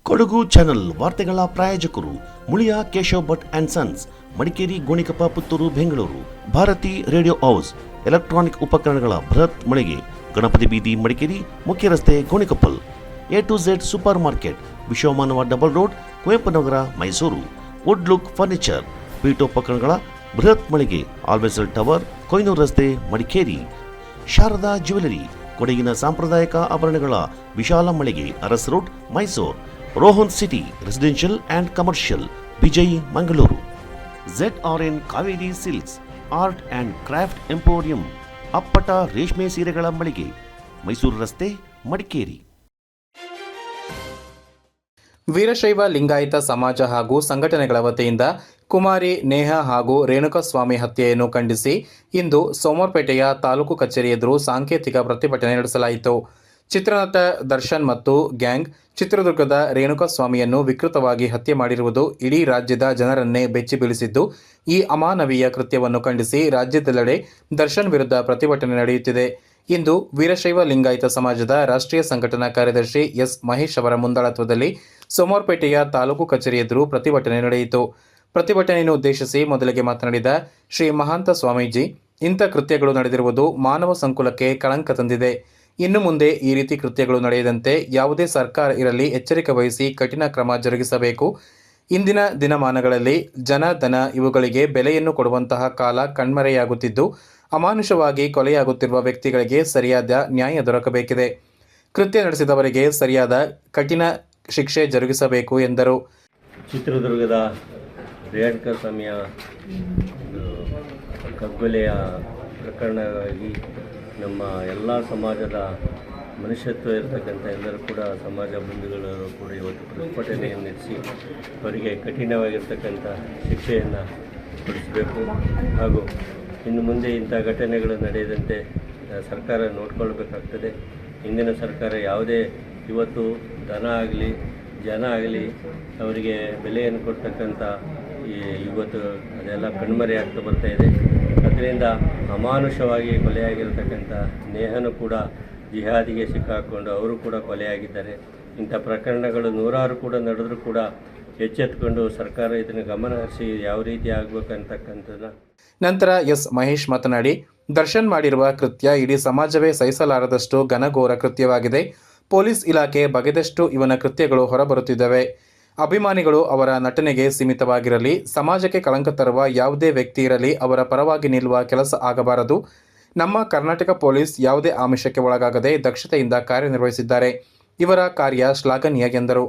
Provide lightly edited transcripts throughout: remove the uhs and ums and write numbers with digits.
Kodagu channel ವಾರ್ತೆಗಳ ಪ್ರಾಯೋಜಕರು Muliya Keshav Bhat and sons, Madikeri, Gonikoppa, Puttur, Bengaluru. Bharati radio house, electronic ಉಪಕರಣಗಳ ಬೃಹತ್ ಮಳಿಗೆ, ಗಣಪತಿ ಬೀದಿ, ಮಡಿಕೇರಿ, ಮುಖ್ಯ ರಸ್ತೆ, Gonikoppal. A2Z super market, Vishwamanava double road, Kuvempu Nagar, Mysuru. Wood look furniture, ಪೀಠೋಪಕರಣಗಳ ಬೃಹತ್ ಮಳಿಗೆ, ಆಲ್ವೆಸಲ್ ಟವರ್, ಕೊಯ್ನೂರು ರಸ್ತೆ, ಮಡಿಕೇರಿ. ಶಾರದಾ ಜ್ಯುವೆಲರಿ, ಕೊಡಗಿನ ಸಾಂಪ್ರದಾಯಿಕ ಆಭರಣಗಳ ವಿಶಾಲ ಮಳಿಗೆ, Aras road, Mysuru. Rohan city residential and commercial, Vijay, Mangaluru. ZRN Kaveri silks, art and craft emporium, ಅಪ್ಪಟ ರೇಷ್ಮೆ ಸೀರೆಗಳ ಮಳಿಗೆ, ಮೈಸೂರು ರಸ್ತೆ, ಮಡಿಕೇರಿ. ವೀರಶೈವ ಲಿಂಗಾಯತ ಸಮಾಜ ಹಾಗೂ ಸಂಘಟನೆಗಳ ವತಿಯಿಂದ ಕುಮಾರಿ ನೇಹಾ ಹಾಗೂ ರೇಣುಕಸ್ವಾಮಿ ಹತ್ಯೆಯನ್ನು ಖಂಡಿಸಿ ಇಂದು ಸೋಮವಾರಪೇಟೆಯ ತಾಲೂಕು ಕಚೇರಿ ಎದುರು ಸಾಂಕೇತಿಕ ಪ್ರತಿಭಟನೆ ನಡೆಸಲಾಯಿತು. ಚಿತ್ರನಟ ದರ್ಶನ್ ಮತ್ತು ಗ್ಯಾಂಗ್ ಚಿತ್ರದುರ್ಗದ ರೇಣುಕಸ್ವಾಮಿಯನ್ನು ವಿಕೃತವಾಗಿ ಹತ್ಯೆ ಮಾಡಿರುವುದು ಇಡೀ ರಾಜ್ಯದ ಜನರನ್ನೇ ಬೆಚ್ಚಿ ಬೀಳಿಸಿದ್ದು, ಈ ಅಮಾನವೀಯ ಕೃತ್ಯವನ್ನು ಖಂಡಿಸಿ ರಾಜ್ಯದೆಲ್ಲೆಡೆ ದರ್ಶನ್ ವಿರುದ್ಧ ಪ್ರತಿಭಟನೆ ನಡೆಯುತ್ತಿದೆ. ಇಂದು ವೀರಶೈವ ಲಿಂಗಾಯತ ಸಮಾಜದ ರಾಷ್ಟ್ರೀಯ ಸಂಘಟನಾ ಕಾರ್ಯದರ್ಶಿ ಎಸ್ ಮಹೇಶ್ ಅವರ ಮುಂದಾಳತ್ವದಲ್ಲಿ ಸೋಮವಾರಪೇಟೆಯ ತಾಲೂಕು ಕಚೇರಿ ಎದುರು ಪ್ರತಿಭಟನೆ ನಡೆಯಿತು. ಪ್ರತಿಭಟನೆಯನ್ನು ಉದ್ದೇಶಿಸಿ ಮೊದಲಿಗೆ ಮಾತನಾಡಿದ ಶ್ರೀ ಮಹಾಂತ ಸ್ವಾಮೀಜಿ, ಇಂಥ ಕೃತ್ಯಗಳು ನಡೆದಿರುವುದು ಮಾನವ ಸಂಕುಲಕ್ಕೆ ಕಳಂಕ ತಂದಿದೆ. ಇನ್ನು ಮುಂದೆ ಈ ರೀತಿ ಕೃತ್ಯಗಳು ನಡೆಯದಂತೆ ಯಾವುದೇ ಸರ್ಕಾರ ಇರಲಿ ಎಚ್ಚರಿಕೆ ವಹಿಸಿ ಕಠಿಣ ಕ್ರಮ ಜರುಗಿಸಬೇಕು. ಇಂದಿನ ದಿನಮಾನಗಳಲ್ಲಿ ಜನ, ಧನ ಇವುಗಳಿಗೆ ಬೆಲೆಯನ್ನು ಕೊಡುವಂತಹ ಕಾಲ ಕಣ್ಮರೆಯಾಗುತ್ತಿದ್ದು, ಅಮಾನುಷವಾಗಿ ಕೊಲೆಯಾಗುತ್ತಿರುವ ವ್ಯಕ್ತಿಗಳಿಗೆ ಸರಿಯಾದ ನ್ಯಾಯ ದೊರಕಬೇಕಿದೆ. ಕೃತ್ಯ ನಡೆಸಿದವರಿಗೆ ಸರಿಯಾದ ಕಠಿಣ ಶಿಕ್ಷೆ ಜರುಗಿಸಬೇಕು ಎಂದರು. ಚಿತ್ರದುರ್ಗದ ರೇಣುಕಸ್ವಾಮಿಯ ಕಗ್ಗೊಲೆಯ ಪ್ರಕರಣವಾಗಿ ನಮ್ಮ ಎಲ್ಲ ಸಮಾಜದ ಮನುಷ್ಯತ್ವ ಇರತಕ್ಕಂಥ ಎಲ್ಲರೂ ಕೂಡ ಸಮಾಜ ಬಂಧುಗಳು ಕೂಡ ಇವತ್ತು ಪ್ರತಿಭಟನೆಯನ್ನು ನಡೆಸಿ ಅವರಿಗೆ ಕಠಿಣವಾಗಿರ್ತಕ್ಕಂಥ ಶಿಕ್ಷೆಯನ್ನು ಕೊಡಿಸಬೇಕು. ಹಾಗೂ ಇನ್ನು ಮುಂದೆ ಇಂಥ ಘಟನೆಗಳು ನಡೆಯದಂತೆ ಸರ್ಕಾರ ನೋಡಿಕೊಳ್ಬೇಕಾಗ್ತದೆ. ಇಂದಿನ ಸರ್ಕಾರ ಯಾವುದೇ ಇವತ್ತು ದನ ಆಗಲಿ ಜನ ಆಗಲಿ ಅವರಿಗೆ ಬೆಲೆಯನ್ನು ಕೊಡ್ತಕ್ಕಂಥ ಇವತ್ತು ಅದೆಲ್ಲ ಕಣ್ಮರೆ ಆಗ್ತಾ ಬರ್ತಾ ಇದೆ. ಅದರಿಂದ ಅಮಾನುಷವಾಗಿ ಕೊಲೆಯಾಗಿರ್ತಕ್ಕಂಥ ನೇಹನು ಕೂಡ ಜಿಹಾದಿಗೆ ಸಿಕ್ಕಾಕೊಂಡು ಅವರು ಕೂಡ ಕೊಲೆಯಾಗಿದ್ದಾರೆ. ಇಂಥ ಪ್ರಕರಣಗಳು ನೂರಾರು ಕೂಡ ನಡೆದರೂ ಕೂಡ ಎಚ್ಚೆತ್ತುಕೊಂಡು ಸರ್ಕಾರ ಇದನ್ನು ಗಮನ ಹರಿಸಿ ಯಾವ ರೀತಿ ಆಗಬೇಕಂತಕ್ಕಂಥದ್ದನ್ನ. ನಂತರ ಎಸ್ ಮಹೇಶ್ ಮಾತನಾಡಿ, ದರ್ಶನ್ ಮಾಡಿರುವ ಕೃತ್ಯ ಇಡೀ ಸಮಾಜವೇ ಸಹಿಸಲಾರದಷ್ಟು ಘನಘೋರ ಕೃತ್ಯವಾಗಿದೆ. ಪೊಲೀಸ್ ಇಲಾಖೆ ಬಗೆದಷ್ಟು ಇವನ ಕೃತ್ಯಗಳು ಹೊರಬರುತ್ತಿದ್ದಾವೆ. ಅಭಿಮಾನಿಗಳು ಅವರ ನಟನೆಗೆ ಸೀಮಿತವಾಗಿರಲಿ, ಸಮಾಜಕ್ಕೆ ಕಳಂಕ ತರುವ ಯಾವುದೇ ವ್ಯಕ್ತಿ ಇರಲಿ ಅವರ ಪರವಾಗಿ ನಿಲ್ಲುವ ಕೆಲಸ ಆಗಬಾರದು. ನಮ್ಮ ಕರ್ನಾಟಕ ಪೊಲೀಸ್ ಯಾವುದೇ ಆಮಿಷಕ್ಕೆ ಒಳಗಾಗದೆ ದಕ್ಷತೆಯಿಂದ ಕಾರ್ಯನಿರ್ವಹಿಸಿದ್ದಾರೆ. ಇವರ ಕಾರ್ಯ ಶ್ಲಾಘನೀಯ ಎಂದರು.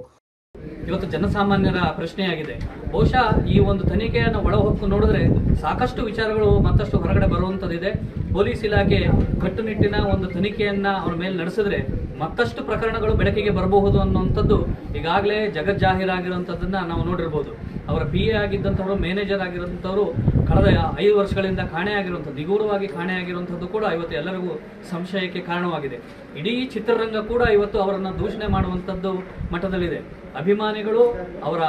ಇವತ್ತು ಜನಸಾಮಾನ್ಯರ ಪ್ರಶ್ನೆಯಾಗಿದೆ. ಬಹುಶಃ ಈ ಒಂದು ತನಿಖೆಯನ್ನು ಒಳಹೊಕ್ಕು ನೋಡಿದ್ರೆ ಸಾಕಷ್ಟು ವಿಚಾರಗಳು ಮತ್ತಷ್ಟು ಹೊರಗಡೆ ಬರುವಂಥದ್ದಿದೆ. ಪೊಲೀಸ್ ಇಲಾಖೆ ಕಟ್ಟುನಿಟ್ಟಿನ ಒಂದು ತನಿಖೆಯನ್ನು ಅವರ ಮೇಲೆ ನಡೆಸಿದ್ರೆ ಮತ್ತಷ್ಟು ಪ್ರಕರಣಗಳು ಬೆಳಕಿಗೆ ಬರಬಹುದು ಅನ್ನುವಂಥದ್ದು ಈಗಾಗಲೇ ಜಗಜ್ಜಾಹೀರಾಗಿರುವಂಥದ್ದನ್ನು ನಾವು ನೋಡಿರ್ಬೋದು. ಅವರ PA ಆಗಿದ್ದಂಥವರು, ಮ್ಯಾನೇಜರ್ ಆಗಿರುವಂಥವರು ಕಳೆದ 5 ವರ್ಷಗಳಿಂದ ಕಾಣೆಯಾಗಿರುವಂಥದ್ದು, ನಿಗೂಢವಾಗಿ ಕಾಣೆಯಾಗಿರುವಂಥದ್ದು ಕೂಡ ಇವತ್ತು ಎಲ್ಲರಿಗೂ ಸಂಶಯಕ್ಕೆ ಕಾರಣವಾಗಿದೆ. ಇಡೀ ಚಿತ್ರರಂಗ ಕೂಡ ಇವತ್ತು ಅವರನ್ನು ದೂಷಣೆ ಮಾಡುವಂಥದ್ದು ಮಟ್ಟದಲ್ಲಿದೆ. ಅಭಿಮಾನಿಗಳು ಅವರ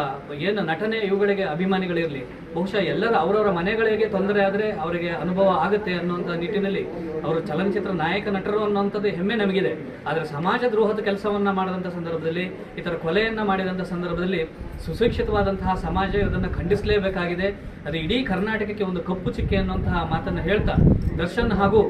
ಏನು ನಟನೆ ಇವುಗಳಿಗೆ ಅಭಿಮಾನಿಗಳಿರಲಿ, ಬಹುಶಃ ಎಲ್ಲರ ಅವರವರ ಮನೆಗಳಿಗೆ ತೊಂದರೆ ಆದರೆ ಅವರಿಗೆ ಅನುಭವ ಆಗುತ್ತೆ ಅನ್ನುವಂಥ ನಿಟ್ಟಿನಲ್ಲಿ ಅವರು ಚಲನಚಿತ್ರ ನಾಯಕ ನಟರು ಅನ್ನುವಂಥದ್ದು ಹೆಮ್ಮೆ ನಮಗಿದೆ. ಆದರೆ ಸಮಾಜ ದ್ರೋಹದ ಕೆಲಸವನ್ನು ಮಾಡಿದಂಥ ಸಂದರ್ಭದಲ್ಲಿ, ಈ ಥರ ಕೊಲೆಯನ್ನು ಮಾಡಿದಂಥ ಸಂದರ್ಭದಲ್ಲಿ ಸುಶಿಕ್ಷಿತವಾದಂತಹ ಸಮಾಜ ಇದನ್ನು ಖಂಡಿಸಲೇಬೇಕಾಗಿದೆ. ಅದು ಇಡೀ ಕರ್ನಾಟಕಕ್ಕೆ ಒಂದು ಕಪ್ಪು ಚಿಕ್ಕೆ ಅನ್ನುವಂತಹ ಮಾತನ್ನು ಹೇಳ್ತಾ ದರ್ಶನ್ ಹಾಗೂ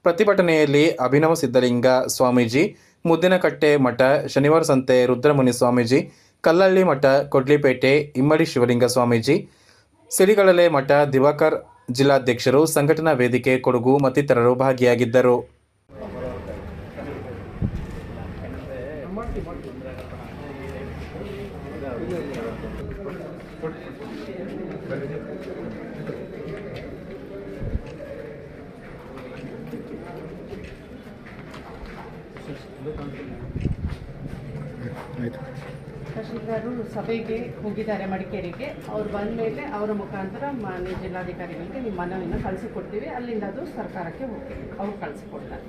ಪ್ರತಿಭಟನೆಯಲ್ಲಿ ಅಭಿನವ ಸಿದ್ಧಲಿಂಗ ಸ್ವಾಮೀಜಿ, ಮುದ್ದಿನಕಟ್ಟೆ ಮಠ ಶನಿವಾರ ಸಂತೆ ರುದ್ರಮುನಿ ಸ್ವಾಮೀಜಿ, ಕಲ್ಲಳ್ಳಿ ಮಠ ಕೊಡ್ಲಿಪೇಟೆ ಇಮ್ಮಡಿ ಶಿವಲಿಂಗ ಸ್ವಾಮೀಜಿ, ಸಿರಿಗಳಲೆ ಮಠ ದಿವಾಕರ್ ಜಿಲ್ಲಾಧ್ಯಕ್ಷರು, ಸಂಘಟನಾ ವೇದಿಕೆ ಕೊಡಗು ಮತ್ತಿತರರು ಭಾಗಿಯಾಗಿದ್ದರು. ತಹಶೀಲ್ದಾರರು ಸಭೆಗೆ ಹೋಗಿದ್ದಾರೆ ಮಡಿಕೇರಿಗೆ. ಅವ್ರು ಬಂದ ಮೇಲೆ ಅವರ ಮುಖಾಂತರ ಮಾನ್ಯ ಜಿಲ್ಲಾಧಿಕಾರಿಗಳಿಗೆ ನಿಮ್ಮ ಮನವಿಯನ್ನು ಕಳಿಸಿಕೊಡ್ತೀವಿ. ಅಲ್ಲಿಂದ ಅದು ಸರ್ಕಾರಕ್ಕೆ ಹೋಗ್ತೀವಿ, ಅವ್ರು ಕಳಿಸಿಕೊಡ್ತಾರೆ.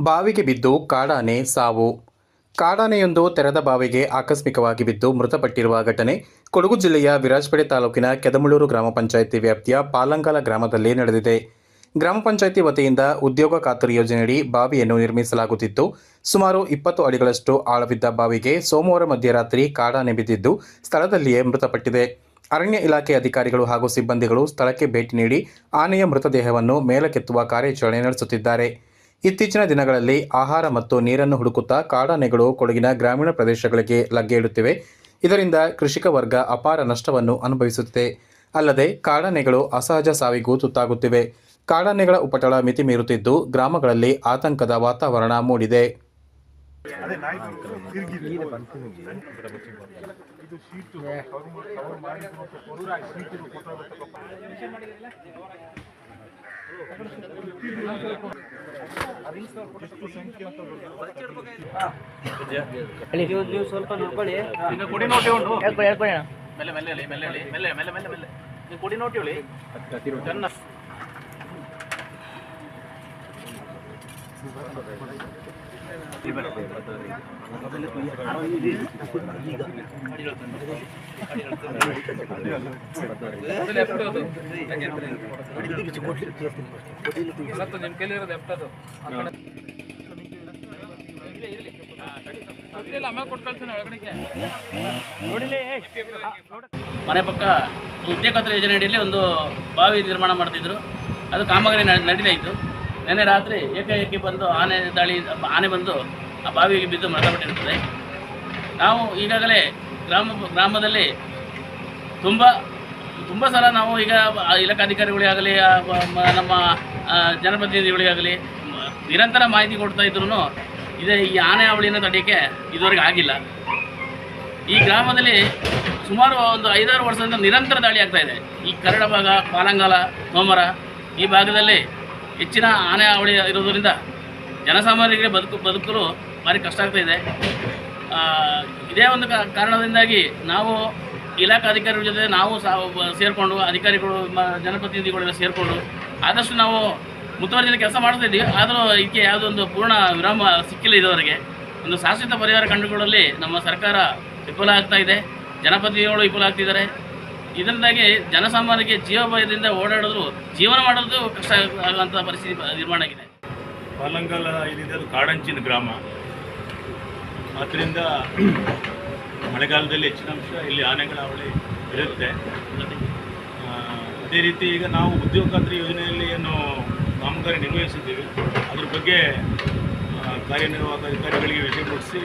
ಬಾವಿಗೆ ಬಿದ್ದು ಕಾಡಾನೆ ಸಾವು. ಕಾಡಾನೆಯೊಂದು ತೆರೆದ ಬಾವಿಗೆ ಆಕಸ್ಮಿಕವಾಗಿ ಬಿದ್ದು ಮೃತಪಟ್ಟಿರುವ ಘಟನೆ ಕೊಡಗು ಜಿಲ್ಲೆಯ ವಿರಾಜಪೇಟೆ ತಾಲೂಕಿನ ಕೆದಮುಳ್ಳೂರು ಗ್ರಾಮ ಪಂಚಾಯಿತಿ ವ್ಯಾಪ್ತಿಯ ಪಾಲಂಗಾಲ ಗ್ರಾಮದಲ್ಲಿ ನಡೆದಿದೆ. ಗ್ರಾಮ ಪಂಚಾಯಿತಿ ವತಿಯಿಂದ ಉದ್ಯೋಗ ಖಾತರಿ ಯೋಜನೆಯಡಿ ಬಾವಿಯನ್ನು ನಿರ್ಮಿಸಲಾಗುತ್ತಿದ್ದು, ಸುಮಾರು 20 ಅಡಿಗಳಷ್ಟು ಆಳವಿದ್ದ ಬಾವಿಗೆ ಸೋಮವಾರ ಮಧ್ಯರಾತ್ರಿ ಕಾಡಾನೆ ಬಿದ್ದಿದ್ದು ಸ್ಥಳದಲ್ಲಿಯೇ ಮೃತಪಟ್ಟಿದೆ. ಅರಣ್ಯ ಇಲಾಖೆ ಅಧಿಕಾರಿಗಳು ಹಾಗೂ ಸಿಬ್ಬಂದಿಗಳು ಸ್ಥಳಕ್ಕೆ ಭೇಟಿ ನೀಡಿ ಆನೆಯ ಮೃತದೇಹವನ್ನು ಮೇಲಕ್ಕೆತ್ತುವ ಕಾರ್ಯಾಚರಣೆ ನಡೆಸುತ್ತಿದ್ದಾರೆ. ಇತ್ತೀಚಿನ ದಿನಗಳಲ್ಲಿ ಆಹಾರ ಮತ್ತು ನೀರನ್ನು ಹುಡುಕುತ್ತಾ ಕಾಡಾನೆಗಳು ಕೊಡಗಿನ ಗ್ರಾಮೀಣ ಪ್ರದೇಶಗಳಿಗೆ ಲಗ್ಗೆ ಇಡುತ್ತಿವೆ. ಇದರಿಂದ ಕೃಷಿಕ ವರ್ಗ ಅಪಾರ ನಷ್ಟವನ್ನು ಅನುಭವಿಸುತ್ತಿದೆ. ಅಲ್ಲದೆ ಕಾಡಾನೆಗಳು ಅಸಹಜ ಸಾವಿಗೂ ತುತ್ತಾಗುತ್ತಿವೆ. ಕಾಡಾನೆಗಳ ಉಪಟಳ ಮಿತಿ ಮೀರುತ್ತಿದ್ದು ಗ್ರಾಮಗಳಲ್ಲಿ ಆತಂಕದ ವಾತಾವರಣ ಮೂಡಿದೆ. ನೀವು ಸ್ವಲ್ಪ ನೋಡ್ಕೊಳ್ಳಿ. ಕುಡಿ ನೋಟಿ ಹೇಳಿ. ಮನೆ ಪಕ್ಕ ಉದ್ಯೋಗ ಖಾತರಿ ಯೋಜನೆ ಅಡಿಯಲ್ಲಿ ಒಂದು ಬಾವಿ ನಿರ್ಮಾಣ ಮಾಡ್ತಿದ್ರು. ಅದು ಕಾಮಗಾರಿ ನಡೀತಾ ಇತ್ತು. ನಿನ್ನೆ ರಾತ್ರಿ ಏಕಾಏಕಿ ಬಂದು ಆನೆ ಬಂದು ಆ ಬಾವಿಗೆ ಬಿದ್ದು ಮೃತಪಟ್ಟಿರುತ್ತದೆ. ನಾವು ಈಗಾಗಲೇ ಗ್ರಾಮದಲ್ಲಿ ತುಂಬ ಸಲ ನಾವು ಈಗ ಇಲಾಖಾಧಿಕಾರಿಗಳಿಗಾಗಲಿ ನಮ್ಮ ಜನಪ್ರತಿನಿಧಿಗಳಿಗಾಗಲಿ ನಿರಂತರ ಮಾಹಿತಿ ಕೊಡ್ತಾ ಇದ್ರು ಈ ಆನೆ ಹಾವಳಿಯನ್ನು ತಡೆಯೋಕ್ಕೆ ಇದುವರೆಗೆ ಆಗಿಲ್ಲ. ಈ ಗ್ರಾಮದಲ್ಲಿ ಸುಮಾರು ಒಂದು 5-6 ವರ್ಷದಿಂದ ನಿರಂತರ ದಾಳಿ ಆಗ್ತಾ ಇದೆ. ಈ ಕರಡ ಭಾಗ, ಪಾಲಂಗಾಲ, ಸೋಮರ ಈ ಭಾಗದಲ್ಲಿ ಹೆಚ್ಚಿನ ಆನೆ ಹಾವಳಿ ಇರೋದರಿಂದ ಜನಸಾಮಾನ್ಯರಿಗೆ ಬದುಕಲು ಭಾರಿ ಕಷ್ಟ ಆಗ್ತಾ ಇದೆ. ಇದೇ ಒಂದು ಕಾರಣದಿಂದಾಗಿ ನಾವು ಇಲಾಖಾಧಿಕಾರಿಗಳ ಜೊತೆ ನಾವು ಸೇರಿಕೊಂಡು ಅಧಿಕಾರಿಗಳು ಜನಪ್ರತಿನಿಧಿಗಳೆಲ್ಲ ಸೇರಿಕೊಂಡು ಆದಷ್ಟು ನಾವು ಮುತುವರ್ಜಿಯಿಂದ ಕೆಲಸ ಮಾಡ್ತಾ ಇದ್ದೀವಿ. ಆದರೂ ಇದಕ್ಕೆ ಯಾವುದೋ ಒಂದು ಪೂರ್ಣ ವಿರಾಮ ಸಿಕ್ಕಿಲ್ಲ. ಇದುವರೆಗೆ ಒಂದು ಶಾಶ್ವತ ಪರಿಹಾರ ಕಂಡುಕೊಳ್ಳಲು ನಮ್ಮ ಸರ್ಕಾರ ವಿಫಲ ಆಗ್ತಾ ಇದೆ. ಜನಪ್ರತಿನಿಧಿಗಳು ವಿಫಲ ಆಗ್ತಿದ್ದಾರೆ. ಇದರಿಂದಾಗಿ ಜನಸಾಮಾನ್ಯರಿಗೆ ಜೀವಭಯದಿಂದ ಜೀವನ ಮಾಡೋದು ಕಷ್ಟ ಆಗುವಂಥ ಪರಿಸ್ಥಿತಿ ನಿರ್ಮಾಣ ಆಗಿದೆ. ಪಾಲಂಗಾಲ ಏನಿದೆ ಅದು ಕಾಡಂಚಿನ ಗ್ರಾಮ. ಆದ್ದರಿಂದ ಮಳೆಗಾಲದಲ್ಲಿ ಹೆಚ್ಚಿನ ಅಂಶ ಇಲ್ಲಿ ಆನೆಗಳ ಹಾವಳಿ ಇರುತ್ತೆ. ಅದೇ ರೀತಿ ಈಗ ನಾವು ಉದ್ಯೋಗ ಖಾತ್ರಿ ಯೋಜನೆಯಲ್ಲಿ ಏನು ಕಾಮಗಾರಿ ನಿರ್ವಹಿಸಿದ್ದೀವಿ ಅದ್ರ ಬಗ್ಗೆ ಕಾರ್ಯನಿರ್ವಾಹಕ ಅಧಿಕಾರಿಗಳಿಗೆ ವಿಷಯ ಮುಟ್ಟಿಸಿ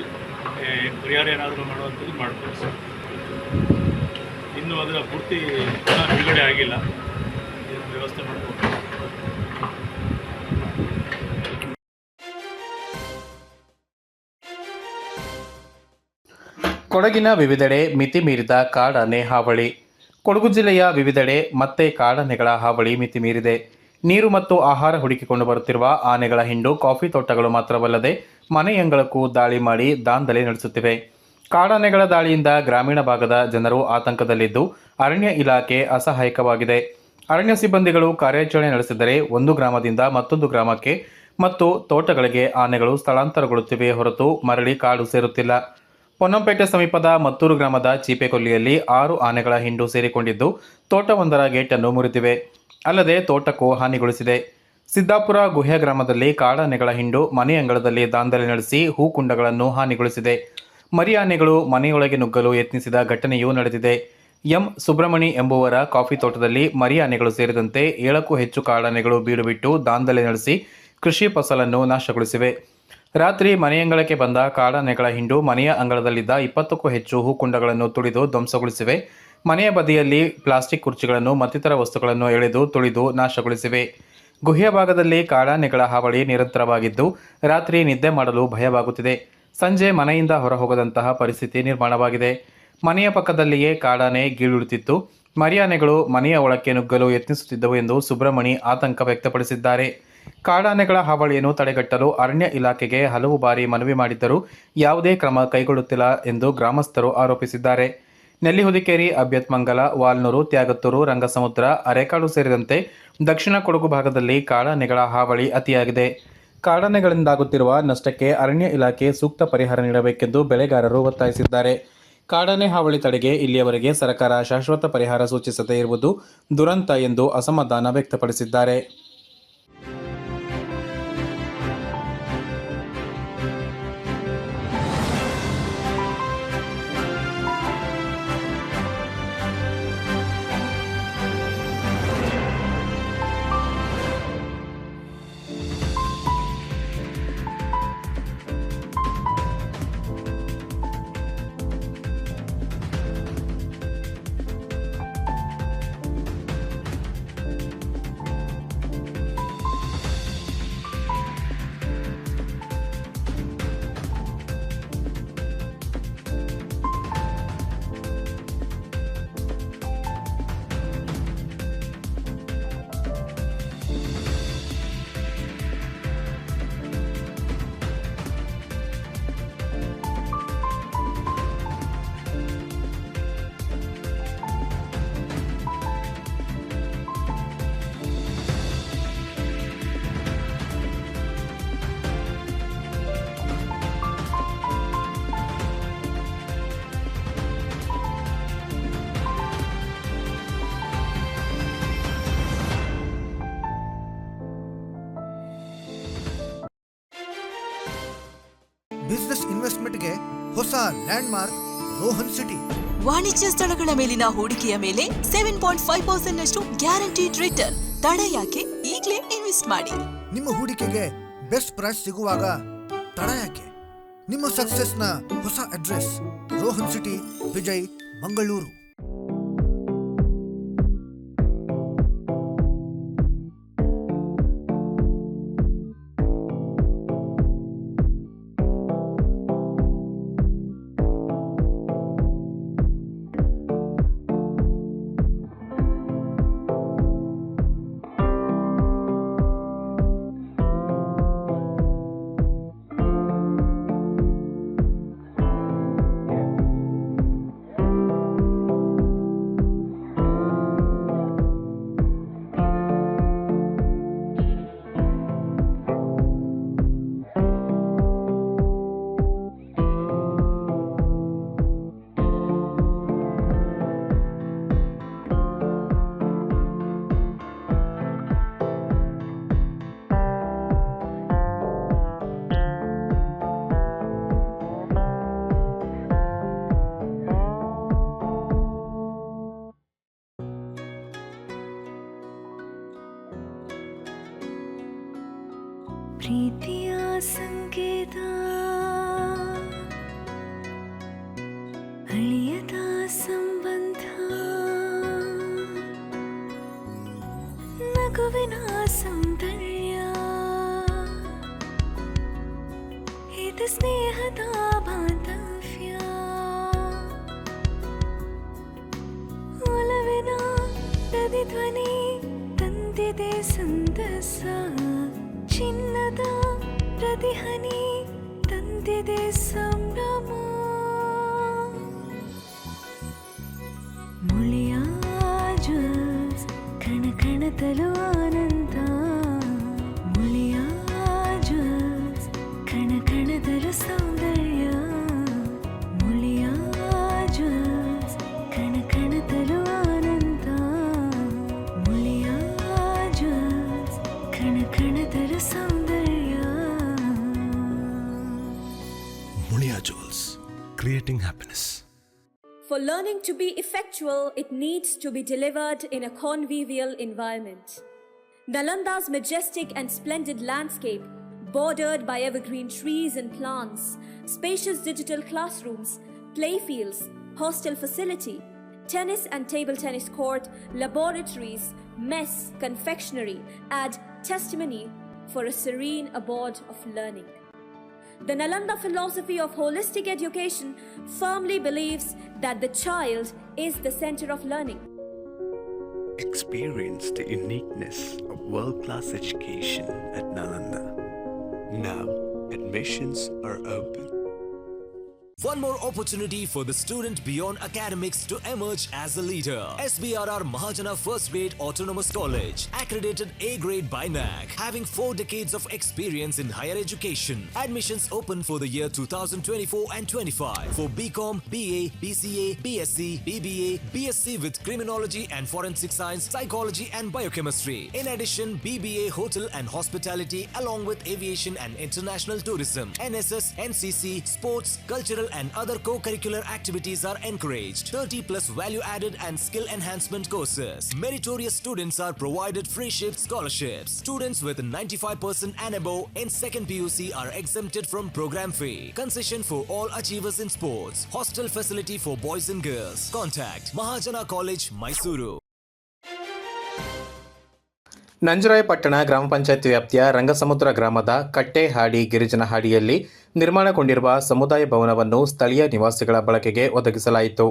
ಪರಿಹಾರ ಏನಾದರೂ ಮಾಡುವಂಥದ್ದು ಮಾಡ್ತಾರೆ ಸರ್. ಇನ್ನೂ ಅದರ ಪೂರ್ತಿ ಬಿಡುಗಡೆ ಆಗಿಲ್ಲ. ವ್ಯವಸ್ಥೆ ಮಾಡ್ಬೋದು. ಕೊಡಗಿನ ವಿವಿಧೆಡೆ ಮಿತಿ ಮೀರಿದ ಕಾಡಾನೆ ಹಾವಳಿ. ಕೊಡಗು ಜಿಲ್ಲೆಯ ವಿವಿಧೆಡೆ ಮತ್ತೆ ಕಾಡಾನೆಗಳ ಹಾವಳಿ ಮಿತಿ ಮೀರಿದೆ. ನೀರು ಮತ್ತು ಆಹಾರ ಹುಡುಕಿಕೊಂಡು ಬರುತ್ತಿರುವ ಆನೆಗಳ ಹಿಂಡು ಕಾಫಿ ತೋಟಗಳು ಮಾತ್ರವಲ್ಲದೆ ಮನೆಯಂಗಳಕ್ಕೂ ದಾಳಿ ಮಾಡಿ ದಾಂಧಲೆ ನಡೆಸುತ್ತಿವೆ. ಕಾಡಾನೆಗಳ ದಾಳಿಯಿಂದ ಗ್ರಾಮೀಣ ಭಾಗದ ಜನರು ಆತಂಕದಲ್ಲಿದ್ದು ಅರಣ್ಯ ಇಲಾಖೆ ಅಸಹಾಯಕವಾಗಿದೆ. ಅರಣ್ಯ ಸಿಬ್ಬಂದಿಗಳು ಕಾರ್ಯಾಚರಣೆ ನಡೆಸಿದರೆ ಒಂದು ಗ್ರಾಮದಿಂದ ಮತ್ತೊಂದು ಗ್ರಾಮಕ್ಕೆ ಮತ್ತು ತೋಟಗಳಿಗೆ ಆನೆಗಳು ಸ್ಥಳಾಂತರಗೊಳ್ಳುತ್ತಿವೆ ಹೊರತು ಮರಳಿ ಕಾಡು ಸೇರುತ್ತಿಲ್ಲ. ಪೊನ್ನಂಪೇಟೆ ಸಮೀಪದ ಮತ್ತೂರು ಗ್ರಾಮದ ಚೀಪೆಕೊಲ್ಲಿಯಲ್ಲಿ 6 ಆನೆಗಳ ಹಿಂಡು ಸೇರಿಕೊಂಡಿದ್ದು ತೋಟವೊಂದರ ಗೇಟನ್ನು ಮುರಿದಿವೆ. ಅಲ್ಲದೆ ತೋಟಕ್ಕೂ ಹಾನಿಗೊಳಿಸಿದೆ. ಸಿದ್ದಾಪುರ ಗುಹ್ಯ ಗ್ರಾಮದಲ್ಲಿ ಕಾಡಾನೆಗಳ ಹಿಂಡು ಮನೆಯಂಗಳದಲ್ಲಿ ದಾಂಧಲೆ ನಡೆಸಿ ಹೂಕುಂಡಗಳನ್ನು ಹಾನಿಗೊಳಿಸಿದೆ. ಮರಿ ಆನೆಗಳು ಮನೆಯೊಳಗೆ ನುಗ್ಗಲು ಯತ್ನಿಸಿದ ಘಟನೆಯೂ ನಡೆದಿದೆ. ಎಂ ಸುಬ್ರಮಣಿ ಎಂಬುವರ ಕಾಫಿ ತೋಟದಲ್ಲಿ ಮರಿ ಆನೆಗಳು ಸೇರಿದಂತೆ 7ಕ್ಕೂ ಹೆಚ್ಚು ಕಾಡಾನೆಗಳು ಬೀಡು ಬಿಟ್ಟು ದಾಂಧಲೆ ನಡೆಸಿ ಕೃಷಿ ಫಸಲನ್ನು ನಾಶಗೊಳಿಸಿವೆ. ರಾತ್ರಿ ಮನೆಯಂಗಳಕ್ಕೆ ಬಂದ ಕಾಡಾನೆಗಳ ಹಿಂಡು ಮನೆಯ ಅಂಗಳದಲ್ಲಿದ್ದ 20ಕ್ಕೂ ಹೆಚ್ಚು ಹೂಕುಂಡಗಳನ್ನು ತುಳಿದು ಧ್ವಂಸಗೊಳಿಸಿವೆ. ಮನೆಯ ಬದಿಯಲ್ಲಿ ಪ್ಲಾಸ್ಟಿಕ್ ಕುರ್ಚಿಗಳನ್ನು ಮತ್ತಿತರ ವಸ್ತುಗಳನ್ನು ಎಳೆದು ತುಳಿದು ನಾಶಗೊಳಿಸಿವೆ. ಗುಹ್ಯ ಭಾಗದಲ್ಲಿ ಕಾಡಾನೆಗಳ ಹಾವಳಿ ನಿರಂತರವಾಗಿದ್ದು ರಾತ್ರಿ ನಿದ್ದೆ ಮಾಡಲು ಭಯವಾಗುತ್ತಿದೆ. ಸಂಜೆ ಮನೆಯಿಂದ ಹೊರಹೋಗದಂತಹ ಪರಿಸ್ಥಿತಿ ನಿರ್ಮಾಣವಾಗಿದೆ. ಮನೆಯ ಪಕ್ಕದಲ್ಲಿಯೇ ಕಾಡಾನೆ ಗೀಳುತ್ತಿತ್ತು. ಮರಿಯಾನೆಗಳು ಮನೆಯ ಒಳಕ್ಕೆ ನುಗ್ಗಲು ಯತ್ನಿಸುತ್ತಿದ್ದವು ಎಂದು ಸುಬ್ರಮಣಿ ಆತಂಕ ವ್ಯಕ್ತಪಡಿಸಿದ್ದಾರೆ. ಕಾಡಾನೆಗಳ ಹಾವಳಿಯನ್ನು ತಡೆಗಟ್ಟಲು ಅರಣ್ಯ ಇಲಾಖೆಗೆ ಹಲವು ಬಾರಿ ಮನವಿ ಮಾಡಿದ್ದರೂ ಯಾವುದೇ ಕ್ರಮ ಕೈಗೊಳ್ಳುತ್ತಿಲ್ಲ ಎಂದು ಗ್ರಾಮಸ್ಥರು ಆರೋಪಿಸಿದ್ದಾರೆ. ನೆಲ್ಲಿಹುದಿಕೇರಿ, ಅಭ್ಯತ್ಮಂಗಲ, ವಾಲ್ನೂರು, ತ್ಯಾಗತ್ತೂರು, ರಂಗಸಮುದ್ರ, ಅರೇಕಾಡು ಸೇರಿದಂತೆ ದಕ್ಷಿಣ ಕೊಡಗು ಭಾಗದಲ್ಲಿ ಕಾಡಾನೆಗಳ ಹಾವಳಿ ಅತಿಯಾಗಿದೆ. ಕಾಡಾನೆಗಳಿಂದಾಗುತ್ತಿರುವ ನಷ್ಟಕ್ಕೆ ಅರಣ್ಯ ಇಲಾಖೆ ಸೂಕ್ತ ಪರಿಹಾರ ನೀಡಬೇಕೆಂದು ಬೆಳೆಗಾರರು ಒತ್ತಾಯಿಸಿದ್ದಾರೆ. ಕಾಡಾನೆ ಹಾವಳಿ ತಡೆಗೆ ಇಲ್ಲಿಯವರೆಗೆ ಸರ್ಕಾರ ಶಾಶ್ವತ ಪರಿಹಾರ ಸೂಚಿಸದೇ ಇರುವುದು ದುರಂತ ಎಂದು ಅಸಮಾಧಾನ ವ್ಯಕ್ತಪಡಿಸಿದ್ದಾರೆ. ಬಿಸಿನೆಸ್ ಇನ್ವೆಸ್ಟ್ಮೆಂಟ್ಗೆ ಹೊಸ ಲ್ಯಾಂಡ್ಮಾರ್ಕ್ ರೋಹನ್ ಸಿಟಿ. ವಾಣಿಜ್ಯ ಸ್ಥಳಗಳ ಮೇಲಿನ ಹೂಡಿಕೆಯ ಮೇಲೆ 7.5% ನಷ್ಟು ಗ್ಯಾರಂಟಿಡ್ ರಿಟರ್ನ್. ತಡ ಯಾಕೆ? ಈಗಲೇ ಇನ್ವೆಸ್ಟ್ ಮಾಡಿ. ನಿಮ್ಮ ಹೂಡಿಕೆಗೆ ಬೆಸ್ಟ್ ಪ್ರೈಸ್ ಸಿಗುವಾಗ ತಡ ಯಾಕೆ? ನಿಮ್ಮ ಸಕ್ಸಸ್ನ ಹೊಸ ಅಡ್ರೆಸ್ ರೋಹನ್ ಸಿಟಿ, ವಿಜಯ್, ಮಂಗಳೂರು. ಪ್ರೀತಿಯ ಸಂಕೇತ ಅಳಿಯದ ಸಂಬಂಧ, ನಗುವಿನ ಸೌಂದರ್ಯ, ಇದು ಸ್ನೇಹದ ಬಾಂಧವ್ಯ, ಒಲವಿನ ಪ್ರತಿಧ್ವನಿ ತಂದಿದೆ ಸಂತಸ, ಚಿನ್ನದ ಪ್ರತಿಹನಿ ತಂದಿದೆ ಸಂಭ್ರಮ. ಮುಳಿಯ ಜ್ಯೂಸ್ ಕಣ ಕಣದಲು ಆನಂದ, ಮುಳಿಯ ಜ್ಯೂಸ್ ಕಣ ಕಣದಲು ಸೌಂದರ್ಯ, ಮುಳಿಯ ಜ್ಯೂಸ್ ಕಣ ಕಣದಲು ಆನಂದ, ಮುಳಿಯ ಜ್ಯೂಸ್ ಕಣ ಕಣದಲು ಸೌಂದರ್ಯ. Mulia Jewels, creating happiness. For learning to be effectual, it needs to be delivered in a convivial environment. Nalanda's majestic and splendid landscape, bordered by evergreen trees and plants, spacious digital classrooms, playfields, hostel facility, tennis and table tennis court, laboratories, mess, confectionery, add testimony for a serene abode of learning. The Nalanda philosophy of holistic education firmly believes that the child is the center of learning. Experience the uniqueness of world-class education at Nalanda. Now, admissions are open. One more opportunity for the student beyond academics to emerge as a leader. SBRR Mahajana First Grade Autonomous College, accredited A grade by NAC, having 4 decades of experience in higher education. Admissions open for the year 2024 and 25 for BCom, BA, BCA, BSc, BBA, BSc with Criminology and Forensic Science, Psychology and Biochemistry. In addition, BBA Hotel and Hospitality along with Aviation and International Tourism. NSS, NCC, Sports, Cultural and other co-curricular activities are encouraged. 30 plus value-added and skill enhancement courses. Meritorious students are provided free shift scholarships. Students with 95% and above in second PUC are exempted from program fee. Concession for all achievers in sports. Hostel facility for boys and girls. Contact Mahajana College, Mysuru. Nanjarayapattana ಗ್ರಾಮ ಪಂಚಾಯತ್ ವ್ಯಾಪ್ತಿಯ ರಂಗಸಮುದ್ರ ಗ್ರಾಮದ ಕಟ್ಟೆಹಾಡಿ ಗಿರಿಜನಹಾಡಿಯಲ್ಲಿ ನಿರ್ಮಾಣಗೊಂಡಿರುವ ಸಮುದಾಯ ಭವನವನ್ನು ಸ್ಥಳೀಯ ನಿವಾಸಿಗಳ ಬಳಕೆಗೆ ಒದಗಿಸಲಾಯಿತು.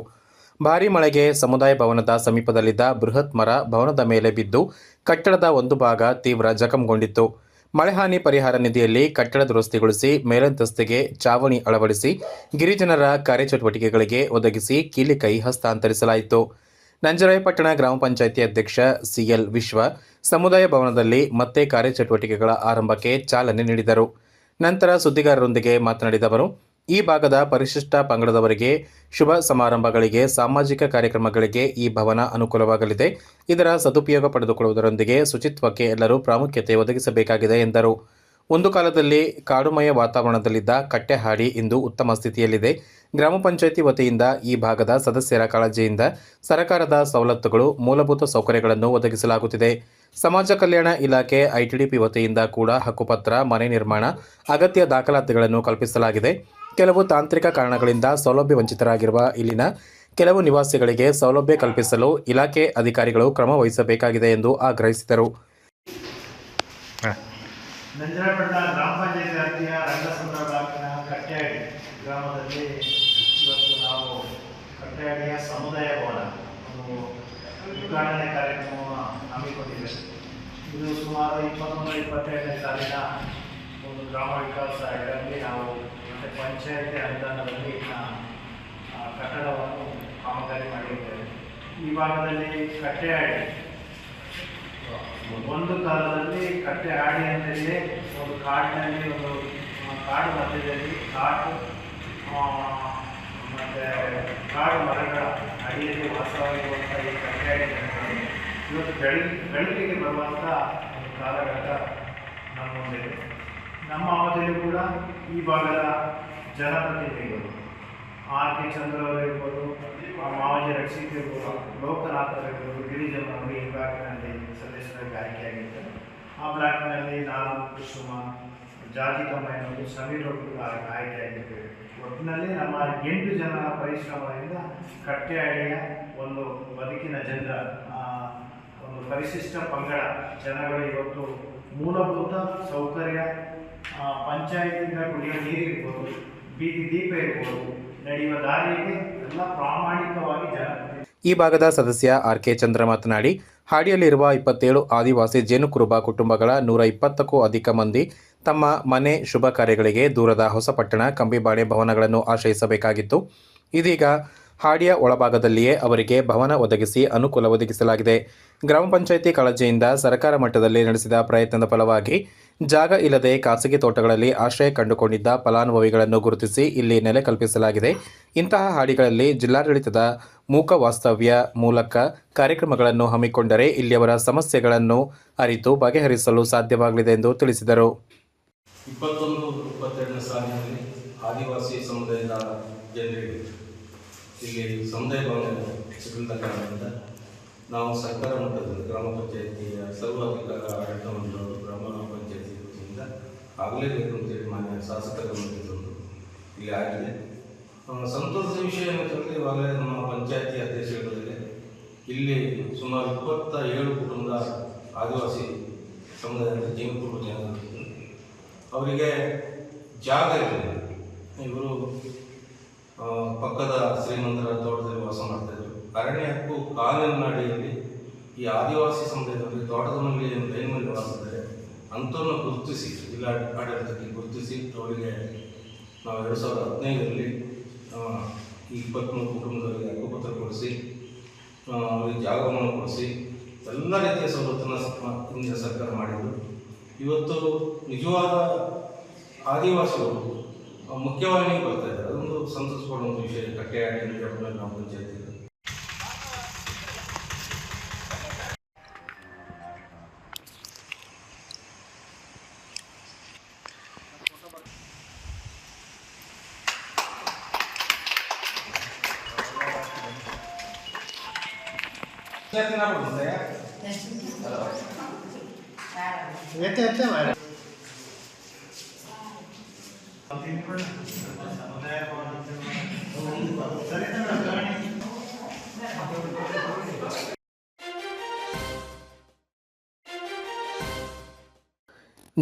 ಭಾರೀ ಮಳೆಗೆ ಸಮುದಾಯ ಭವನದ ಸಮೀಪದಲ್ಲಿದ್ದ ಬೃಹತ್ ಮರ ಭವನದ ಮೇಲೆ ಬಿದ್ದು ಕಟ್ಟಡದ ಒಂದು ಭಾಗ ತೀವ್ರ ಜಖಂಗೊಂಡಿತ್ತು. ಮಳೆಹಾನಿ ಪರಿಹಾರ ನಿಧಿಯಲ್ಲಿ ಕಟ್ಟಡ ದುರಸ್ತಿಗೊಳಿಸಿ ಮೇಲಂತಸ್ತಿಗೆ ಚಾವಣಿ ಅಳವಡಿಸಿ ಗಿರಿಜನರ ಕಾರ್ಯಚಟುವಟಿಕೆಗಳಿಗೆ ಒದಗಿಸಿ ಕೀಲಿಕೈ ಹಸ್ತಾಂತರಿಸಲಾಯಿತು. ನಂಜರಾಯಪಟ್ಟಣ ಗ್ರಾಮ ಪಂಚಾಯಿತಿ ಅಧ್ಯಕ್ಷ ಸಿಎಲ್ ವಿಶ್ವ ಸಮುದಾಯ ಭವನದಲ್ಲಿ ಮತ್ತೆ ಕಾರ್ಯಚಟುವಟಿಕೆಗಳ ಆರಂಭಕ್ಕೆ ಚಾಲನೆ ನೀಡಿದರು. ನಂತರ ಸುದ್ದಿಗಾರರೊಂದಿಗೆ ಮಾತನಾಡಿದ ಅವರು, ಈ ಭಾಗದ ಪರಿಶಿಷ್ಟ ಪಂಗಡದವರಿಗೆ ಶುಭ ಸಮಾರಂಭಗಳಿಗೆ, ಸಾಮಾಜಿಕ ಕಾರ್ಯಕ್ರಮಗಳಿಗೆ ಈ ಭವನ ಅನುಕೂಲವಾಗಲಿದೆ. ಇದರ ಸದುಪಯೋಗ ಪಡೆದುಕೊಳ್ಳುವುದರೊಂದಿಗೆ ಶುಚಿತ್ವಕ್ಕೆ ಎಲ್ಲರೂ ಪ್ರಾಮುಖ್ಯತೆ ಒದಗಿಸಬೇಕಾಗಿದೆ ಎಂದರು. ಒಂದು ಕಾಲದಲ್ಲಿ ಕಾಡುಮಯ ವಾತಾವರಣದಲ್ಲಿದ್ದ ಕಟ್ಟೆಹಾಡಿ ಇಂದು ಉತ್ತಮ ಸ್ಥಿತಿಯಲ್ಲಿದೆ. ಗ್ರಾಮ ಪಂಚಾಯಿತಿ ವತಿಯಿಂದ ಈ ಭಾಗದ ಸದಸ್ಯರ ಕಾಳಜಿಯಿಂದ ಸರ್ಕಾರದ ಸವಲತ್ತುಗಳು, ಮೂಲಭೂತ ಸೌಕರ್ಯಗಳನ್ನು ಒದಗಿಸಲಾಗುತ್ತಿದೆ. ಸಮಾಜ ಕಲ್ಯಾಣ ಇಲಾಖೆ ಐಟಿಡಿಪಿ ವತಿಯಿಂದ ಕೂಡ ಹಕ್ಕುಪತ್ರ, ಮನೆ ನಿರ್ಮಾಣ, ಅಗತ್ಯ ದಾಖಲಾತಿಗಳನ್ನು ಕಲ್ಪಿಸಲಾಗಿದೆ. ಕೆಲವು ತಾಂತ್ರಿಕ ಕಾರಣಗಳಿಂದ ಸೌಲಭ್ಯ ವಂಚಿತರಾಗಿರುವ ಇಲ್ಲಿನ ಕೆಲವು ನಿವಾಸಿಗಳಿಗೆ ಸೌಲಭ್ಯ ಕಲ್ಪಿಸಲು ಇಲಾಖೆ ಅಧಿಕಾರಿಗಳು ಕ್ರಮ ವಹಿಸಬೇಕಾಗಿದೆ ಎಂದು ಆಗ್ರಹಿಸಿದರು. ನಂಜನಪಟ್ಟಣ ಗ್ರಾಮ ಪಂಚಾಯತ್ ವ್ಯಾಪ್ತಿಯ ರಂಗಸಮುದ್ರ ಬ್ಲಾಕಿನ ಕಟ್ಟೆಹಳ್ಳಿ ಗ್ರಾಮದಲ್ಲಿ ಇವತ್ತು ನಾವು ಕಟ್ಟೆಹಳ್ಳಿಯ ಸಮುದಾಯ ಭವನ ಒಂದು ಉದ್ಘಾಟನೆ ಕಾರ್ಯಕ್ರಮವನ್ನು ಹಮ್ಮಿಕೊಂಡಿದ್ದೇವೆ. ಇದು ಸುಮಾರು 21-22ನೇ ಸಾಲಿನ ಒಂದು ಗ್ರಾಮ ವಿಕಾಸ ಇದರಲ್ಲಿ ನಾವು ಮತ್ತು ಪಂಚಾಯತಿ ಅನುದಾನದಲ್ಲಿ ಕಟ್ಟಡವನ್ನು ಕಾಮಗಾರಿ ಮಾಡಿದ್ದೇವೆ. ಈ ಭಾಗದಲ್ಲಿ ಕಟ್ಟೆಹಳ್ಳಿ ಒಂದು ಕಾಲದಲ್ಲಿ ಕಟ್ಟೆಹಾಡಿ ಅಂತೇಳಿ ಒಂದು ಕಾಡಿನಲ್ಲಿ ಒಂದು ಕಾಡು ಮಧ್ಯದಲ್ಲಿ ಕಾಡು ಮತ್ತು ಕಾಡು ಮರಗಳ ಅಡಿಯಲ್ಲಿ ವಾಸವಾಗಿರುವಂಥ ಈ ಕಟ್ಟೆಹಾಡಿ ಜನಗಳು ಇವತ್ತು ಬೆಳಕಿಗೆ ಬರುವಂಥ ಒಂದು ಕಾಲಘಟ್ಟ ನಮ್ಮ ಮುಂದಿದೆ. ನಮ್ಮ ಅವಧಿಯಲ್ಲೂ ಕೂಡ ಈ ಭಾಗದ ಜನಪ್ರತಿನಿಧಿಗಳು ಆರ್.ಕೆ. ಚಂದ್ರವರಿರ್ಬೋದು, ಮಾವಜಿ ರಕ್ಷಿತ್ ಇರ್ಬೋದು, ಲೋಕನಾಥರಿರ್ಬೋದು, ಗಿರಿಜನವರು ಈ ಬ್ಲಾಕ್ನಲ್ಲಿ ಸದಸ್ಯರಾಗಿ ಆಯ್ಕೆಯಾಗಿದ್ದಾರೆ. ಆ ಬ್ಲಾಕ್ನಲ್ಲಿ ನಾನು, ಕುಸುಮ, ಜಾತಿ ಕಮ್ಮಯ್ಯನವರು, ಸಮೀರ್ ಅವರು ಆಯ್ಕೆಯಾಗಿದ್ದೇವೆ. ಒಟ್ಟಿನಲ್ಲಿ ನಮ್ಮ 8 ಜನರ ಪರಿಶ್ರಮದಿಂದ ಕಟ್ಟೆಹಳ್ಳಿಯ ಒಂದು ಬದುಕಿನ ಜನರ ಒಂದು ಪರಿಶಿಷ್ಟ ಪಂಗಡ ಜನಗಳು ಇವತ್ತು ಮೂಲಭೂತ ಸೌಕರ್ಯ, ಪಂಚಾಯತಿಂದ ಕುಡಿಯುವ ನೀರಿರ್ಬೋದು, ಬೀದಿ ದೀಪ ಇರ್ಬೋದು, ನಡೆಯುವ ದಾರಿಗೆ ಎಲ್ಲ ಪ್ರಾಮಾಣಿಕವಾಗಿ ಈ ಭಾಗದ ಸದಸ್ಯ ಆರ್.ಕೆ. ಚಂದ್ರ ಮಾತನಾಡಿ, ಹಾಡಿಯಲ್ಲಿರುವ 27 ಆದಿವಾಸಿ ಜೇನುಕುರುಬ ಕುಟುಂಬಗಳ 120ಕ್ಕೂ ಅಧಿಕ ಮಂದಿ ತಮ್ಮ ಮನೆ ಶುಭ ಕಾರ್ಯಗಳಿಗೆ ದೂರದ ಹೊಸಪಟ್ಟಣ, ಕಂಬಿಬಾಣೆ ಭವನಗಳನ್ನು ಆಶ್ರಯಿಸಬೇಕಾಗಿತ್ತು. ಇದೀಗ ಹಾಡಿಯ ಒಳಭಾಗದಲ್ಲಿಯೇ ಅವರಿಗೆ ಭವನ ಒದಗಿಸಿ ಅನುಕೂಲ ಒದಗಿಸಲಾಗಿದೆ. ಗ್ರಾಮ ಪಂಚಾಯಿತಿ ಕಾಳಜಿಯಿಂದ ಸರ್ಕಾರ ಮಟ್ಟದಲ್ಲಿ ನಡೆಸಿದ ಪ್ರಯತ್ನದ ಫಲವಾಗಿ ಜಾಗ ಇಲ್ಲದೆ ಖಾಸಗಿ ತೋಟಗಳಲ್ಲಿ ಆಶ್ರಯ ಕಂಡುಕೊಂಡಿದ್ದ ಫಲಾನುಭವಿಗಳನ್ನು ಗುರುತಿಸಿ ಇಲ್ಲಿ ನೆಲೆ ಕಲ್ಪಿಸಲಾಗಿದೆ. ಇಂತಹ ಹಾಡಿಗಳಲ್ಲಿ ಜಿಲ್ಲಾಡಳಿತದ ಮೂಕ ವಾಸ್ತವ್ಯ ಮೂಲಕ ಕಾರ್ಯಕ್ರಮಗಳನ್ನು ಹಮ್ಮಿಕೊಂಡರೆ ಇಲ್ಲಿಯವರ ಸಮಸ್ಯೆಗಳನ್ನು ಅರಿತು ಬಗೆಹರಿಸಲು ಸಾಧ್ಯವಾಗಲಿದೆ ಎಂದು ತಿಳಿಸಿದರು. 21-22ನೇ ಸಾಲಿನಲ್ಲಿ ಆದಿವಾಸಿ ಸಮುದಾಯದ ಜನರಿಗೆ ಇಲ್ಲಿ ಸಮುದಾಯ ಭವನ ಸಿಗದ ಕಾರಣದಿಂದ ನಾವು ಸರ್ಕಾರ ಮಟ್ಟದಲ್ಲಿ ಗ್ರಾಮ ಪಂಚಾಯಿತಿಯ ಸರ್ವಾಧಿಕಾರ ಆಡಳಿತ ಮಂಡಳಿ ಗ್ರಾಮ ಪಂಚಾಯಿತಿ ವತಿಯಿಂದ ಆಗಲೇಬೇಕು ಅಂತೇಳಿ ಮಾನ್ಯ ಶಾಸಕರ ಗಮನಕ್ಕೆ ಇಲ್ಲಿ ಆಗಿದೆ. ಸಂತೋಷದ ವಿಷಯ ಏನಂತಂದರೆ ಇವಾಗಲೇ ನಮ್ಮ ಪಂಚಾಯಿತಿ ಅಧ್ಯಕ್ಷರಲ್ಲಿ ಇಲ್ಲಿ ಸುಮಾರು 27 ಕುಟುಂಬದ ಆದಿವಾಸಿ ಸಮುದಾಯದ ಜೇನುಕುರುಬ ಜನರು ಅವರಿಗೆ ಜಾಗ ಇರಲಿಲ್ಲ. ಇವರು ಪಕ್ಕದ ಶ್ರೀಮಂತರ ತೋಟದಲ್ಲಿ ವಾಸ ಮಾಡ್ತಾಯಿದ್ರು. ಅರಣ್ಯ ಹಕ್ಕು ಕಾನೂನಿನ ಅಡಿಯಲ್ಲಿ ಈ ಆದಿವಾಸಿ ಸಮುದಾಯದಲ್ಲಿ ತೋಟದ ಮೇಲೆ ಲೈನ್ ಮೇಲೆ ವಾಸಿದ್ದಾರೆ ಅಂಥವನ್ನು ಗುರುತಿಸಿ ಜಿಲ್ಲಾ ಆಡಳಿತಕ್ಕೆ ಗುರುತಿಸಿ ಅವರಿಗೆ ನಾವು 2015ರಲ್ಲಿ ಈ 23 ಕುಟುಂಬದವರಿಗೆ ಹಕ್ಕುಪತ್ರ ಕೊಡಿಸಿ ಅವರಿಗೆ ಜಾಗವನ್ನು ಕೊಡಿಸಿ ಎಲ್ಲ ರೀತಿಯ ಸವಲತ್ತನ್ನು ಇಂದಿನ ಸರ್ಕಾರ ಮಾಡಿದ್ದು. ಇವತ್ತು ನಿಜವಾದ ಆದಿವಾಸಿಗಳು ಮುಖ್ಯವಾಹಿನಿಗೆ ಬರ್ತಾ ಇದ್ದಾರೆ. ಅದೊಂದು ಸಂತೋಷ ಪಡುವಂಥ ವಿಷಯ. ಕಟ್ಟೆಹಾಡಿ ಗ್ರಾಮ ಪಂಚಾಯತಿ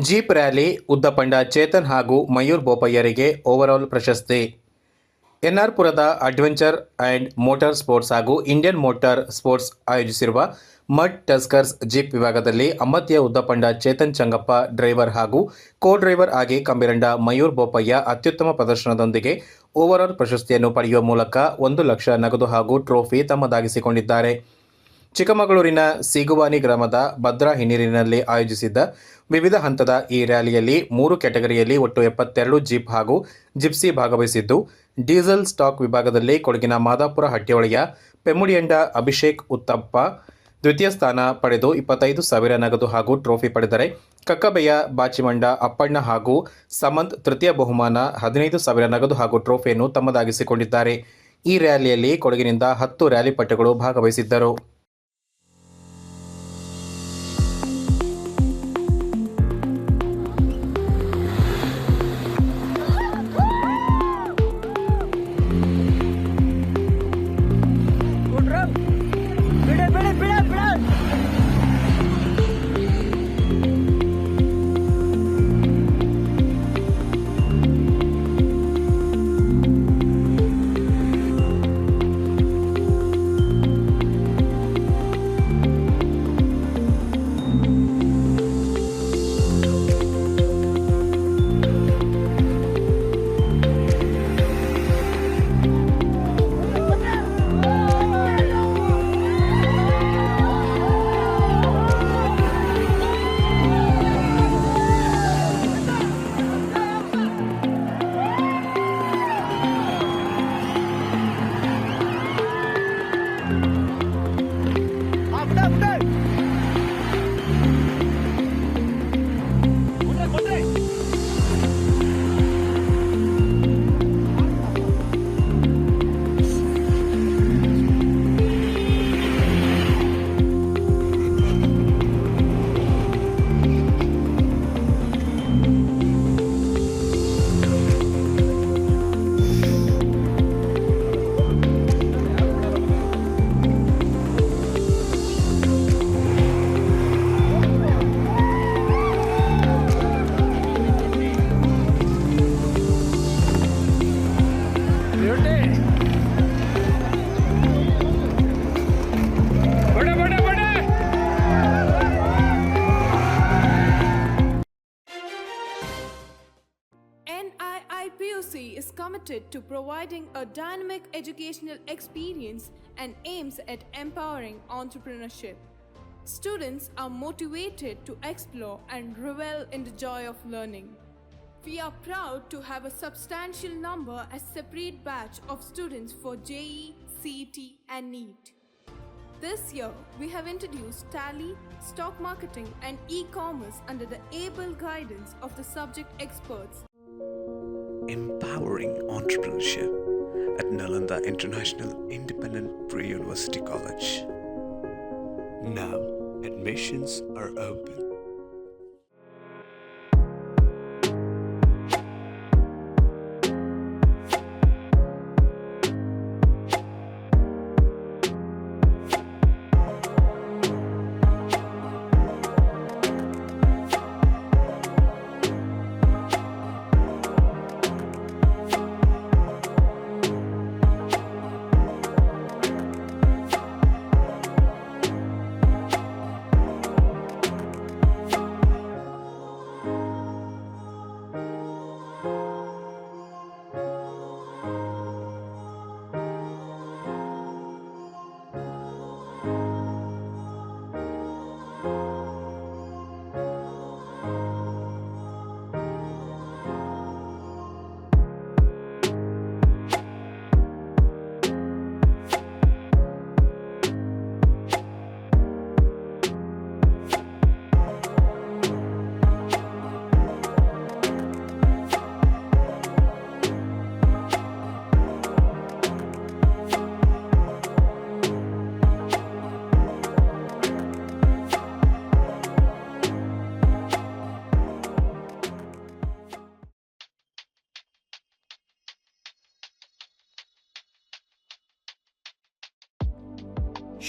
ಜೀಪ್ ರ್ಯಾಲಿ ಉದ್ದಪಂಡ ಚೇತನ್ ಹಾಗೂ ಮಯೂರ್ ಬೋಪಯ್ಯರಿಗೆ ಓವರಾಲ್ ಪ್ರಶಸ್ತಿ. ಎನ್ಆರ್ ಪುರದ ಅಡ್ವೆಂಚರ್ ಆ್ಯಂಡ್ ಮೋಟಾರ್ ಸ್ಪೋರ್ಟ್ಸ್ ಹಾಗೂ ಇಂಡಿಯನ್ ಮೋಟಾರ್ ಸ್ಪೋರ್ಟ್ಸ್ ಆಯೋಜಿಸಿರುವ ಮಡ್ ಟಸ್ಕರ್ಸ್ ಜೀಪ್ ವಿಭಾಗದಲ್ಲಿ ಅಮ್ಮತ್ತಿಯ ಉದ್ದಪಂಡ ಚೇತನ್ ಚಂಗಪ್ಪ ಡ್ರೈವರ್ ಹಾಗೂ ಕೋ ಡ್ರೈವರ್ ಆಗಿ ಕಂಬಿರಂಡ ಮಯೂರ್ ಬೋಪಯ್ಯ ಅತ್ಯುತ್ತಮ ಪ್ರದರ್ಶನದೊಂದಿಗೆ ಓವರಾಲ್ ಪ್ರಶಸ್ತಿಯನ್ನು ಪಡೆಯುವ ಮೂಲಕ 1 ಲಕ್ಷ ನಗದು ಹಾಗೂ ಟ್ರೋಫಿ ತಮ್ಮದಾಗಿಸಿಕೊಂಡಿದ್ದಾರೆ. ಚಿಕ್ಕಮಗಳೂರಿನ ಸೀಗುವಾನಿ ಗ್ರಾಮದ ಭದ್ರಾ ಹಿನ್ನೀರಿನಲ್ಲಿ ಆಯೋಜಿಸಿದ್ದ ವಿವಿಧ ಹಂತದ ಈ ರ್ಯಾಲಿಯಲ್ಲಿ 3 ಕ್ಯಾಟಗರಿಯಲ್ಲಿ ಒಟ್ಟು 72 ಜೀಪ್ ಹಾಗೂ ಜಿಪ್ಸಿ ಭಾಗವಹಿಸಿದ್ದು, ಡೀಸೆಲ್ ಸ್ಟಾಕ್ ವಿಭಾಗದಲ್ಲಿ ಕೊಡಗಿನ ಮಾದಾಪುರ ಹಟ್ಟಿಹೊಳೆಯ ಪೆಮ್ಮುಡಿಯಂಡ ಅಭಿಷೇಕ್ ಉತ್ತಪ್ಪ, ದ್ವಿತೀಯ ಸ್ಥಾನ ಪಡೆದು 25,000 ನಗದು ಹಾಗೂ ಟ್ರೋಫಿ ಪಡೆದರೆ ಕಕ್ಕಬೆಯ ಬಾಚಿಮಂಡ ಅಪ್ಪಣ್ಣ ಹಾಗೂ ಸಮಂತ್ ತೃತೀಯ ಬಹುಮಾನ 15,000 ನಗದು ಹಾಗೂ ಟ್ರೋಫಿಯನ್ನು ತಮ್ಮದಾಗಿಸಿಕೊಂಡಿದ್ದಾರೆ. ಈ ರ್ಯಾಲಿಯಲ್ಲಿ ಕೊಡಗಿನಿಂದ 10 ರ್ಯಾಲಿ ಪಟುಗಳು ಭಾಗವಹಿಸಿದ್ದರು. NIIPUC is committed to providing a dynamic educational experience and aims at empowering entrepreneurship. Students are motivated to explore and revel in the joy of learning. We are proud to have a substantial number as separate batch of students for JEE, CET and NEET. This year, we have introduced Tally, Stock Marketing and E-Commerce under the able guidance of the subject experts. Empowering entrepreneurship at Nalanda International Independent Pre-University College. Now, admissions are open.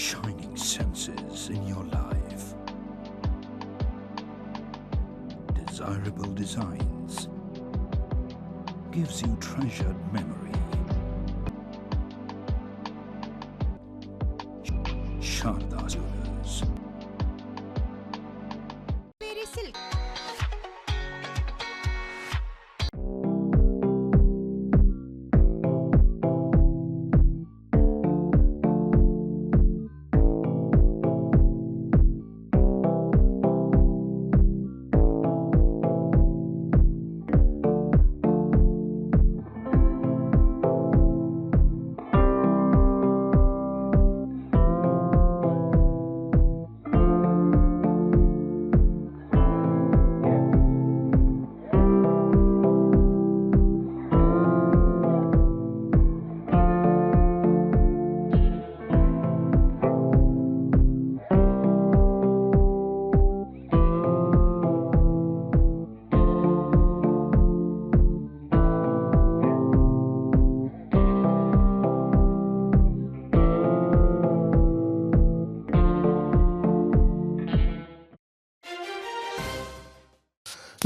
Shining senses in your life. Desirable designs gives you treasured memory. Sharda Jewelers.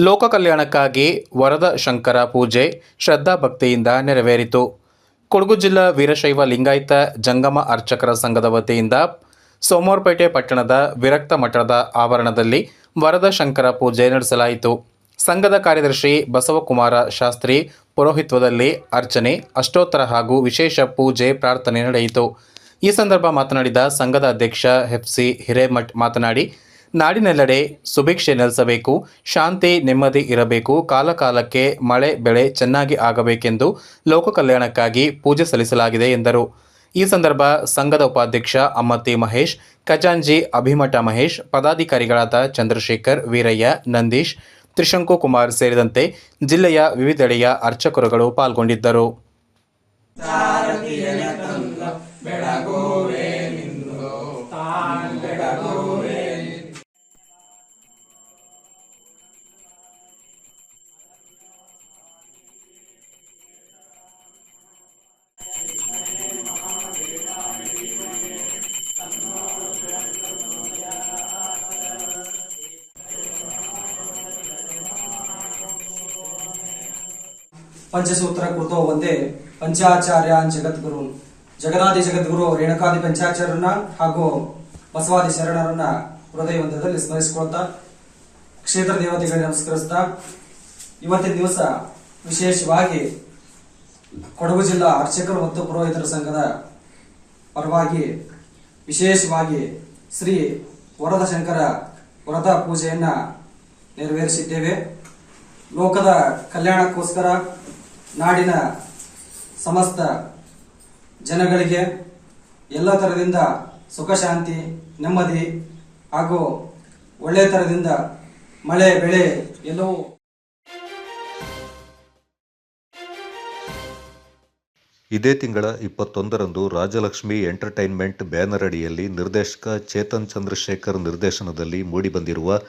ಲೋಕ ಕಲ್ಯಾಣಕ್ಕಾಗಿ ವರದ ಶಂಕರ ಪೂಜೆ ಶ್ರದ್ಧಾಭಕ್ತಿಯಿಂದ ನೆರವೇರಿತು. ಕೊಡಗು ಜಿಲ್ಲಾ ವೀರಶೈವ ಲಿಂಗಾಯತ ಜಂಗಮ ಅರ್ಚಕರ ಸಂಘದ ವತಿಯಿಂದ ಸೋಮವಾರಪೇಟೆ ಪಟ್ಟಣದ ವಿರಕ್ತ ಮಠದ ಆವರಣದಲ್ಲಿ ವರದ ಶಂಕರ ಪೂಜೆ ನಡೆಸಲಾಯಿತು. ಸಂಘದ ಕಾರ್ಯದರ್ಶಿ ಬಸವಕುಮಾರ ಶಾಸ್ತ್ರಿ ಪುರೋಹಿತ್ವದಲ್ಲಿ ಅರ್ಚನೆ, ಅಷ್ಟೋತ್ತರ ಹಾಗೂ ವಿಶೇಷ ಪೂಜೆ ಪ್ರಾರ್ಥನೆ ನಡೆಯಿತು. ಈ ಸಂದರ್ಭ ಮಾತನಾಡಿದ ಸಂಘದ ಅಧ್ಯಕ್ಷ ಎಫ್ಸಿ ಹಿರೇಮಠ್ ಮಾತನಾಡಿ, ನಾಡಿನೆಲ್ಲೆಡೆ ಸುಭಿಕ್ಷೆ ನೆಲೆಸಬೇಕು, ಶಾಂತಿ ನೆಮ್ಮದಿ ಇರಬೇಕು, ಕಾಲಕಾಲಕ್ಕೆ ಮಳೆ ಬೆಳೆ ಚೆನ್ನಾಗಿ ಆಗಬೇಕೆಂದು ಲೋಕ ಕಲ್ಯಾಣಕ್ಕಾಗಿ ಪೂಜೆ ಸಲ್ಲಿಸಲಾಗಿದೆ ಎಂದರು. ಈ ಸಂದರ್ಭ ಸಂಘದ ಉಪಾಧ್ಯಕ್ಷ ಅಮ್ಮತ್ತಿ ಮಹೇಶ್, ಖಜಾಂಜಿ ಅಭಿಮಠ ಮಹೇಶ್, ಪದಾಧಿಕಾರಿಗಳಾದ ಚಂದ್ರಶೇಖರ್, ವೀರಯ್ಯ, ನಂದೀಶ್, ತ್ರಿಶಂಕು ಕುಮಾರ್ ಸೇರಿದಂತೆ ಜಿಲ್ಲೆಯ ವಿವಿಧೆಡೆಯ ಅರ್ಚಕರುಗಳು ಪಾಲ್ಗೊಂಡಿದ್ದರು. ಪಂಚಸೂತ್ರ ಕೃತೋ ಒಂದೇ ಪಂಚಾಚಾರ್ಯಾನ್ ಜಗದ್ಗುರು ಜಗನ್ನಾದಿ ಜಗದ್ಗುರು ರೇಣುಕಾದಿ ಪಂಚಾಚಾರ್ಯರನ್ನ ಹಾಗೂ ಬಸವಾದಿ ಶರಣರನ್ನ ಹೃದಯವಂತದಲ್ಲಿ ಸ್ಮರಿಸಿಕೊಳ್ತಾ ಕ್ಷೇತ್ರ ದೇವತೆಗಳಿಗೆ ನಮಸ್ಕರಿಸ್ತಾ ಇವತ್ತಿನ ದಿವಸ ವಿಶೇಷವಾಗಿ ಕೊಡಗು ಜಿಲ್ಲಾ ಅರ್ಚಕರು ಮತ್ತು ಪುರೋಹಿತರ ಸಂಘದ ಪರವಾಗಿ ವಿಶೇಷವಾಗಿ ಶ್ರೀ ವರದ ಶಂಕರ ವ್ರತ ಪೂಜೆಯನ್ನ ನೆರವೇರಿಸಿದ್ದೇವೆ. ಲೋಕದ ಕಲ್ಯಾಣಕ್ಕೋಸ್ಕರ ನಾಡಿನ ಸಮಸ್ತ ಜನಗಳಿಗೆ ಎಲ್ಲ ತರದಿಂದ ಸುಖ ಶಾಂತಿ ನೆಮ್ಮದಿ ಹಾಗೂ ಒಳ್ಳೆಯ ತರದಿಂದ ಮಳೆ ಬೆಳೆ ಎಲ್ಲವೂ ಇದೇ ತಿಂಗಳ 21ರಂದು ರಾಜಲಕ್ಷ್ಮಿ ಎಂಟರ್ಟೈನ್ಮೆಂಟ್ ಬ್ಯಾನರ್ ಅಡಿಯಲ್ಲಿ ನಿರ್ದೇಶಕ ಚೇತನ್ ಚಂದ್ರಶೇಖರ್ ನಿರ್ದೇಶನದಲ್ಲಿ ಮೂಡಿಬಂದಿರುವ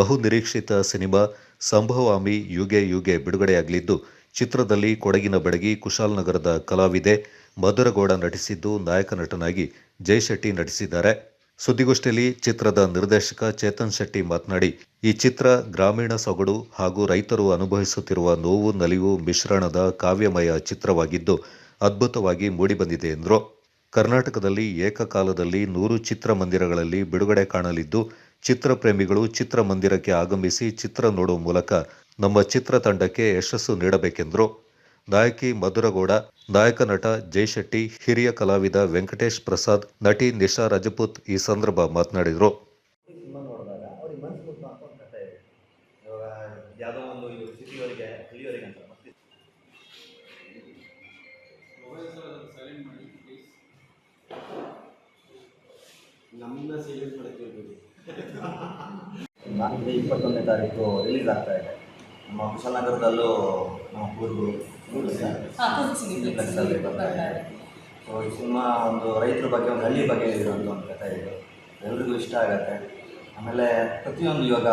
ಬಹುನಿರೀಕ್ಷಿತ ಸಿನಿಮಾ ಸಂಭವಾಮಿ ಯುಗೆ ಯುಗೆ ಬಿಡುಗಡೆಯಾಗಲಿದ್ದು, ಚಿತ್ರದಲ್ಲಿ ಕೊಡಗಿನ ಬೆಡಗಿ ಕುಶಾಲನಗರದ ಕಲಾವಿದೆ ಮಧುರಗೌಡ ನಟಿಸಿದ್ದು, ನಾಯಕ ನಟನಾಗಿ ಜಯಶೆಟ್ಟಿ ನಟಿಸಿದ್ದಾರೆ. ಸುದ್ದಿಗೋಷ್ಠಿಯಲ್ಲಿ ಚಿತ್ರದ ನಿರ್ದೇಶಕ ಚೇತನ್ ಶೆಟ್ಟಿ ಮಾತನಾಡಿ, ಈ ಚಿತ್ರ ಗ್ರಾಮೀಣ ಸೊಗಡು ಹಾಗೂ ರೈತರು ಅನುಭವಿಸುತ್ತಿರುವ ನೋವು ನಲಿವು ಮಿಶ್ರಣದ ಕಾವ್ಯಮಯ ಚಿತ್ರವಾಗಿದ್ದು ಅದ್ಭುತವಾಗಿ ಮೂಡಿಬಂದಿದೆ ಎಂದರು. ಕರ್ನಾಟಕದಲ್ಲಿ ಏಕಕಾಲದಲ್ಲಿ 100 ಚಿತ್ರಮಂದಿರಗಳಲ್ಲಿ ಬಿಡುಗಡೆ ಕಾಣಲಿದ್ದು, ಚಿತ್ರಪ್ರೇಮಿಗಳು ಚಿತ್ರಮಂದಿರಕ್ಕೆ ಆಗಮಿಸಿ ಚಿತ್ರ ನೋಡುವ ಮೂಲಕ ನಮ್ಮ ಚಿತ್ರತಂಡಕ್ಕೆ ಯಶಸ್ಸು ನೀಡಬೇಕೆಂದರು. ನಾಯಕಿ ಮಧುರಗೌಡ, ನಾಯಕ ನಟ ಜಯಶೆಟ್ಟಿ, ಹಿರಿಯ ಕಲಾವಿದ ವೆಂಕಟೇಶ್ ಪ್ರಸಾದ್, ನಟಿ ನಿಶಾ ರಜಪೂತ್ ಈ ಸಂದರ್ಭ ಮಾತನಾಡಿದರು. ಇದೇ 21ನೇ ತಾರೀಕು ರಿಲೀಸ್ ಆಗ್ತಾ ಇದೆ. ನಮ್ಮ ಕುಶಾಲನಗರದಲ್ಲೂ ನಮ್ಮ ಕೂರ್ಗು ಪ್ಲೆಕ್ಸಲ್ಲಿ ಬರ್ತಾ ಇದೆ. ಸೊ ಈ ಸಿನಿಮಾ ಒಂದು ರೈತರ ಬಗ್ಗೆ, ಒಂದು ಹಳ್ಳಿ ಬಗ್ಗೆ ಇರುವಂಥ ಒಂದು ಕಥೆ ಇದು. ಎಲ್ರಿಗೂ ಇಷ್ಟ ಆಗುತ್ತೆ. ಆಮೇಲೆ ಪ್ರತಿಯೊಂದು ಇವಾಗ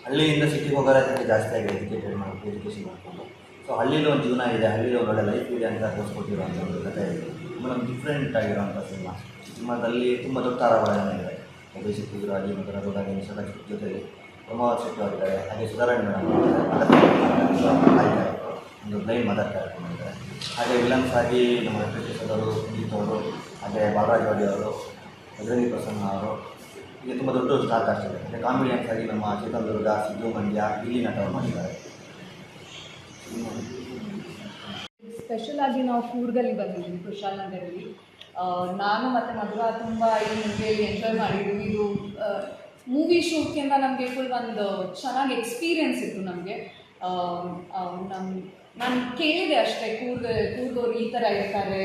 ಹಳ್ಳಿಯಿಂದ ಸಿಟಿಗೆ ಹೋಗೋರೆ ಜಾಸ್ತಿ ಆಗಿದೆ, ಎಜುಕೇಷನ್ ಮಾಡ್ಕೊಂಡು. ಸೊ ಹಳ್ಳಿಲಿ ಒಂದು ಜೀವನ ಇದೆ, ಹಳ್ಳಿಲಿ ಒಂದು ಒಳ್ಳೆ ಲೈಫ್ ಇದೆ ಅಂತ ತೋರಿಸ್ಕೊಟ್ಟಿರೋಂಥ ಒಂದು ಕಥೆ ಇದೆ. ಆಮೇಲೆ ಒಂದು ಡಿಫ್ರೆಂಟ್ ಆಗಿರೋಂಥ ಸಿನಿಮಾದಲ್ಲಿ ತುಂಬ ದೊಡ್ಡ ತಾರಾಗಳೆಲ್ಲ ಒಬ್ಬ ಮಧುರಗೌಡ ಜೊತೆಲಿ ಪ್ರಮೋದ್ ಶೆಟ್ಟಿ ಅವರಿದ್ದಾರೆ, ಹಾಗೆ ಸುಧಾರಣೆ ಮೇಡಮ್ ಒಂದು ಬ್ಲೈಂಡ್ ಮದರ್ ಕ್ಯಾರೆಕ್ಟರ್ ಮಾಡಿದ್ದಾರೆ. ಹಾಗೆ ವಿಲನ್ಸ್ ಆಗಿ ನಮ್ಮ ವೆಂಕಟೇಶ್ ಅವರು, ಸಂಗೀತ್ ಅವರು, ಹಾಗೆ ಬಾಲರಾಜ್ ವಾಡಿ ಅವರು, ಬಜರಂಗಿ ಪ್ರಸನ್ನ ಅವರು, ಹೀಗೆ ತುಂಬ ದೊಡ್ಡ ಸ್ಟಾರ್ ಕಾಸ್ಟ್ ಇದೆ. ಹಾಗೆ ಕಾಮಿಡಿಯನ್ಸ್ ಆಗಿ ನಮ್ಮ ಚೇತನ್ ದುರ್ಗ, ಸಿದ್ದು ಮಂಡ್ಯ, ಇಲ್ಲಿ ನಟವರು ಮಾಡಿದ್ದಾರೆ. ಸ್ಪೆಷಲ್ ಆಗಿ ನಾವು ಕೂರ್ಗಲ್ಲಿ ಬಂದಿದ್ದೀವಿ, ಕುಶಾಲನಗರಲ್ಲಿ. ನಾನು ಮತ್ತು ಮಧುರ ತುಂಬ ಈ ಮೂವಿಯಲ್ಲಿ ಎಂಜಾಯ್ ಮಾಡಿದ್ದೀವಿ. ಇದು ಮೂವಿ ಶೂಟ್ಗಿಂತ ನಮಗೆ ಫುಲ್ ಒಂದು ಚೆನ್ನಾಗಿ ಎಕ್ಸ್ಪೀರಿಯೆನ್ಸ್ ಇತ್ತು ನಮಗೆ. ನಾನು ಕೇಳಿದೆ ಅಷ್ಟೇ, ಕೂರ್ಗವ್ರು ಈ ಥರ ಇರ್ತಾರೆ,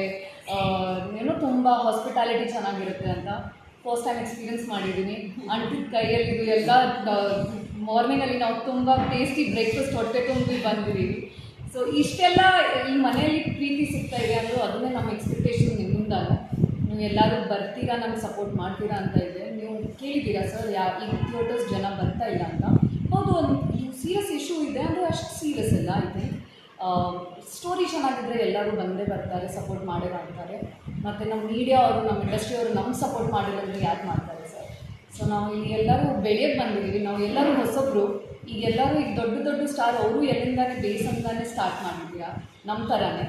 ಏನೋ ತುಂಬ ಹಾಸ್ಪಿಟಾಲಿಟಿ ಚೆನ್ನಾಗಿರುತ್ತೆ ಅಂತ. ಫಸ್ಟ್ ಟೈಮ್ ಎಕ್ಸ್ಪೀರಿಯೆನ್ಸ್ ಮಾಡಿದ್ದೀನಿ. ಅಂಟಿದ ಕೈಯಲ್ಲಿ ಇದು ಎಲ್ಲ ಮಾರ್ನಿಂಗಲ್ಲಿ ನಾವು ತುಂಬ ಟೇಸ್ಟಿ ಬ್ರೇಕ್ಫಾಸ್ಟ್ ಹೊಟ್ಟೆ ತುಂಬಿ ಬಂದಿದ್ದೀವಿ. ಸೊ ಇಷ್ಟೆಲ್ಲ ಈ ಮನೆಯಲ್ಲಿ ಪ್ರೀತಿ ಸಿಗ್ತಾ ಇದೆ ಅಂದರೆ ಅದನ್ನೇ ನಮ್ಮ ಎಕ್ಸ್ಪೆಕ್ಟೇಷನ್ ನಿಮ್ಮಿಂದಾನು. ನೀವು ಎಲ್ಲರೂ ಬರ್ತೀರಾ, ನಮ್ಗೆ ಸಪೋರ್ಟ್ ಮಾಡ್ತೀರಾ ಅಂತ ಇದೆ. ನೀವು ಕೇಳಿದ್ದೀರಾ ಸರ್ ಈ ಥಿಯೇಟರ್ಸ್ ಜನ ಬರ್ತಾ ಇಲ್ಲ ಅಂತ. ಹೌದು, ಒಂದು ಸೀರಿಯಸ್ ಇಶ್ಯೂ ಇದೆ, ಅಂದರೆ ಅಷ್ಟು ಸೀರಿಯಸ್ ಇಲ್ಲ ಇದೆ. ಸ್ಟೋರಿ ಚೆನ್ನಾಗಿದ್ದರೆ ಎಲ್ಲರೂ ಬಂದೇ ಬರ್ತಾರೆ, ಸಪೋರ್ಟ್ ಮಾಡೇ ಮಾಡ್ತಾರೆ. ಮತ್ತು ನಮ್ಮ ಮೀಡಿಯಾ ಅವರು, ನಮ್ಮ ಇಂಡಸ್ಟ್ರಿಯವರು ನಮ್ಗೆ ಸಪೋರ್ಟ್ ಮಾಡಿಲ್ಲ ಅಂದರೆ ಯಾಕೆ ಮಾಡ್ತಾರೆ ಸರ್? ಸೊ ನಾವು ಇಲ್ಲಿ ಎಲ್ಲರೂ ಬೆಳೆಯೋಕ್ಕೆ ಬಂದಿದ್ದೀವಿ. ನಾವು ಎಲ್ಲರೂ ಹೊಸಬ್ರು ಈಗ ಎಲ್ಲರೂ ಈಗ ದೊಡ್ಡ ದೊಡ್ಡ ಸ್ಟಾರ್ ಅವರು ಎಲ್ಲಿಂದಾನೆ ಬೇಸಂದಾನೆ ಸ್ಟಾರ್ಟ್ ಮಾಡಿದ್ಯಾ ನಮ್ಮ ಥರನೇ.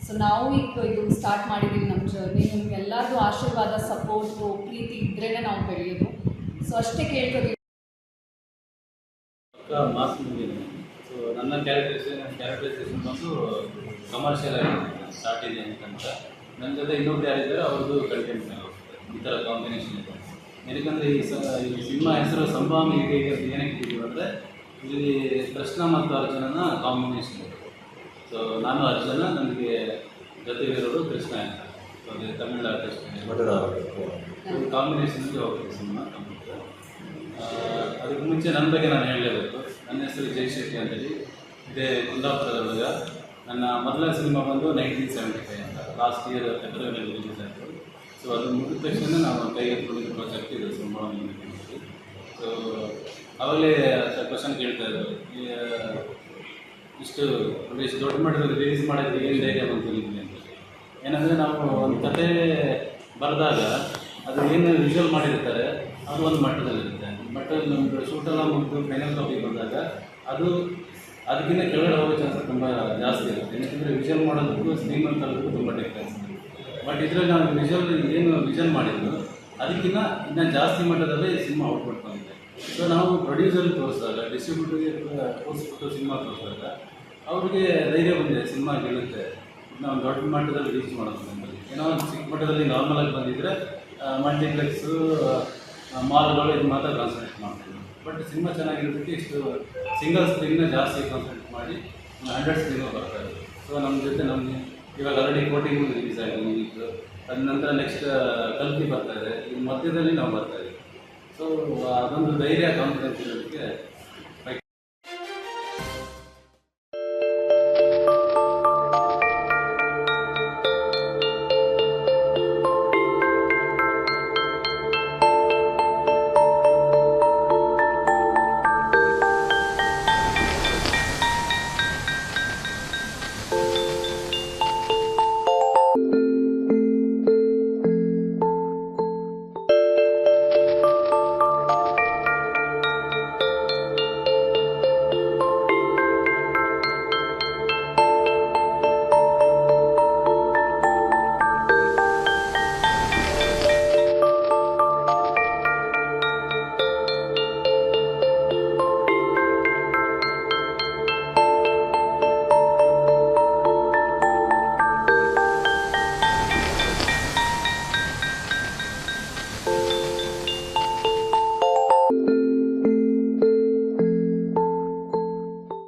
ಸೊ ನಾವು ಈಗ ಇದು ಸ್ಟಾರ್ಟ್ ಮಾಡಿದ್ದೀವಿ ನಮ್ಮ ಜರ್ನಿ. ನಿಮ್ಗೆಲ್ಲರದು ಆಶೀರ್ವಾದ, ಸಪೋರ್ಟು, ಪ್ರೀತಿ ಇದ್ರೇ ನಾವು ಬೆಳೆಯೋದು. ಸೊ ಅಷ್ಟೇ ಕೇಳ್ಕೊತೀವಿ. ಮಾಸ್ ಮೂವಿನೇ. ಸೊ ನನ್ನ ಕ್ಯಾರೆಕ್ಟರೈಸೇಷನ್ ಬಂದು ಕಮರ್ಷಿಯಲ್ ಆಗಿ ಸ್ಟಾರ್ಟ್ ಇದೆ ಅಂತ. ನನ್ನ ಜೊತೆ ಇನ್ನೊಬ್ರು ಯಾರಿದ್ದಾರೆ ಅವ್ರದ್ದು ಕಂಟೆಂಟ್ ಈ ಥರ ಕಾಂಬಿನೇಷನ್ ಇದೆ. ಏನಕ್ಕಂದರೆ ಈ ಸಿನಿಮಾ ಹೆಸರು ಸಂಭಾವನೆ ಹೀಗೆ ಏನಕ್ಕೆ ಇದ್ದೀವಿ ಅಂದರೆ ಇಲ್ಲಿ ಕೃಷ್ಣ ಮತ್ತು ಅರ್ಜುನನ ಕಾಂಬಿನೇಷನ್ ಇದೆ. ಸೊ ನಾನು ಅರ್ಜುನ, ನನಗೆ ಜೊತೆಗಿರೋರು ಕೃಷ್ಣ ಅಂತ. ಸೊ ಅದು ತಮಿಳು ಆರ್ಟಿಸ್ಟ್ ಕಾಂಬಿನೇಷನ್ಗೆ ಹೋಗುತ್ತೆ ಸಿನಿಮಾ ಕಂಪ್ಲೀಟ್. ಅದಕ್ಕೆ ಮುಂಚೆ ನನ್ನ ಬಗ್ಗೆ ನಾನು ಹೇಳಲೇಬೇಕು. ನನ್ನ ಹೆಸರು ಜೈ ಶೆಟ್ಟಿ ಅಂತೇಳಿ, ಇದೇ ಕುಂದಾಪುರದ ಹುಡುಗ. ನನ್ನ ಮೊದಲ ಸಿನಿಮಾ ಬಂದು 1975 ಅಂತ, ಲಾಸ್ಟ್ ಇಯರ್ ಫೆಬ್ರವರಿಯಲ್ಲಿ ರಿಲೀಸ್ ಆಯಿತು. ಸೊ ಅದು ಮುಗಿದ ತಕ್ಷಣ ನಾವು ಕೈ ಎತ್ಕೊಂಡಿದ್ದ ಪ್ರಾಜೆಕ್ಟ್ ಇದು ಸಂಭಾವನೆ. ಸೊ ಅವಾಗಲೇ ಕ್ವಶನ್ ಕೇಳ್ತಾ ಇದ್ರು, ಇಷ್ಟು ದೊಡ್ಡ ಮಟ್ಟದಲ್ಲಿ ರಿಲೀಸ್ ಮಾಡಿದ್ರೆ ಏನು ಧೈರ್ಯ ಬಂತು ನಿಮಗೆ ಅಂತ. ಏನಂದರೆ ನಾವು ಒಂದು ಕತೆ ಬರೆದಾಗ ಅದು ಏನು ವಿಜುವಲ್ ಮಾಡಿರ್ತಾರೆ ಅದು ಒಂದು ಮಟ್ಟದಲ್ಲಿರುತ್ತೆ. ಮಟ್ಟದಲ್ಲಿ ನಮ್ಮದು ಶೂಟೆಲ್ಲ ಮುಗಿದು ಫೈನಲ್ ಕಾಪಿ ಬಂದಾಗ ಅದಕ್ಕಿಂತ ಕೆಳಗಡೆ ಹೋಗೋ ಚಾನ್ಸಸ್ ತುಂಬ ಜಾಸ್ತಿ ಇರುತ್ತೆ. ಏನಂದರೆ ವಿಜುವಲ್ ಮಾಡೋದಕ್ಕೂ ಸ್ಕ್ರೀನ್ ತರೋದಕ್ಕೂ ತುಂಬ ಡಿಫ್ರೆನ್ಸ್. ಬಟ್ ಇದರಲ್ಲಿ ನಾವು ವಿಜುವಲ್ ಮಾಡಿದ್ದು ಅದಕ್ಕಿಂತ ಇನ್ನೂ ಜಾಸ್ತಿ ಮಟ್ಟದಲ್ಲಿ ಸಿನಿಮಾ ಔಟ್ಪುಟ್ ಬಂದಿದೆ. ಸೊ ನಾವು ಪ್ರೊಡ್ಯೂಸರ್ಗೆ ತೋರಿಸಿದಾಗ, ಡಿಸ್ಟ್ರಿಬ್ಯೂಟರ್ಗೆ ತೋರಿಸ್ಬಿಟ್ಟು ಸಿನಿಮಾ ತೋರಿಸಿದಾಗ ಅವ್ರಿಗೆ ಧೈರ್ಯ ಬಂದಿದೆ ಸಿನಿಮಾ ಗೆಲ್ಲುತ್ತೆ, ನಾವು ದೊಡ್ಡ ಮಟ್ಟದಲ್ಲಿ ರೀಚ್ ಮಾಡೋದು ನಮ್ಮಲ್ಲಿ. ಏನೋ ಒಂದು ಚಿಕ್ಕ ಮಟ್ಟದಲ್ಲಿ ನಾರ್ಮಲಾಗಿ ಬಂದಿದ್ದರೆ ಮಲ್ಟಿಪ್ಲೆಕ್ಸು, ಮಾಲ್ಗಳು ಇದು ಮಾತ್ರ ಕಾನ್ಸಂಟ್ರೇಟ್ ಮಾಡ್ತೀವಿ. ಬಟ್ ಸಿನಿಮಾ ಚೆನ್ನಾಗಿರೋದಕ್ಕೆ ಇಷ್ಟು ಸಿಂಗಲ್ ಸ್ಕ್ರೀನ್ನ ಜಾಸ್ತಿ ಕಾನ್ಸಂಟ್ರೇಟ್ ಮಾಡಿ 100 ಸ್ಕ್ರೀನು ಬರ್ತಾರೆ. ಸೊ ನಮ್ಮ ಜೊತೆ ನಮಗೆ ಇವಾಗ ಆಲ್ರೆಡಿ ಕೋಟಿಂಗ್ ರಿಲೀಸ್ ಆಗಿದೆ ಈಗ. ಅದ ನಂತರ ನೆಕ್ಸ್ಟ್ ಕಲ್ಕಿ ಬರ್ತಾಯಿದೆ, ಈ ಮಧ್ಯದಲ್ಲಿ ನಾವು ಬರ್ತಾಯಿದ್ದೀವಿ. ಸೊ ಅದೊಂದು ಧೈರ್ಯ, ಕಾನ್ಫಿಡೆನ್ಸ್ ಇರೋದಕ್ಕೆ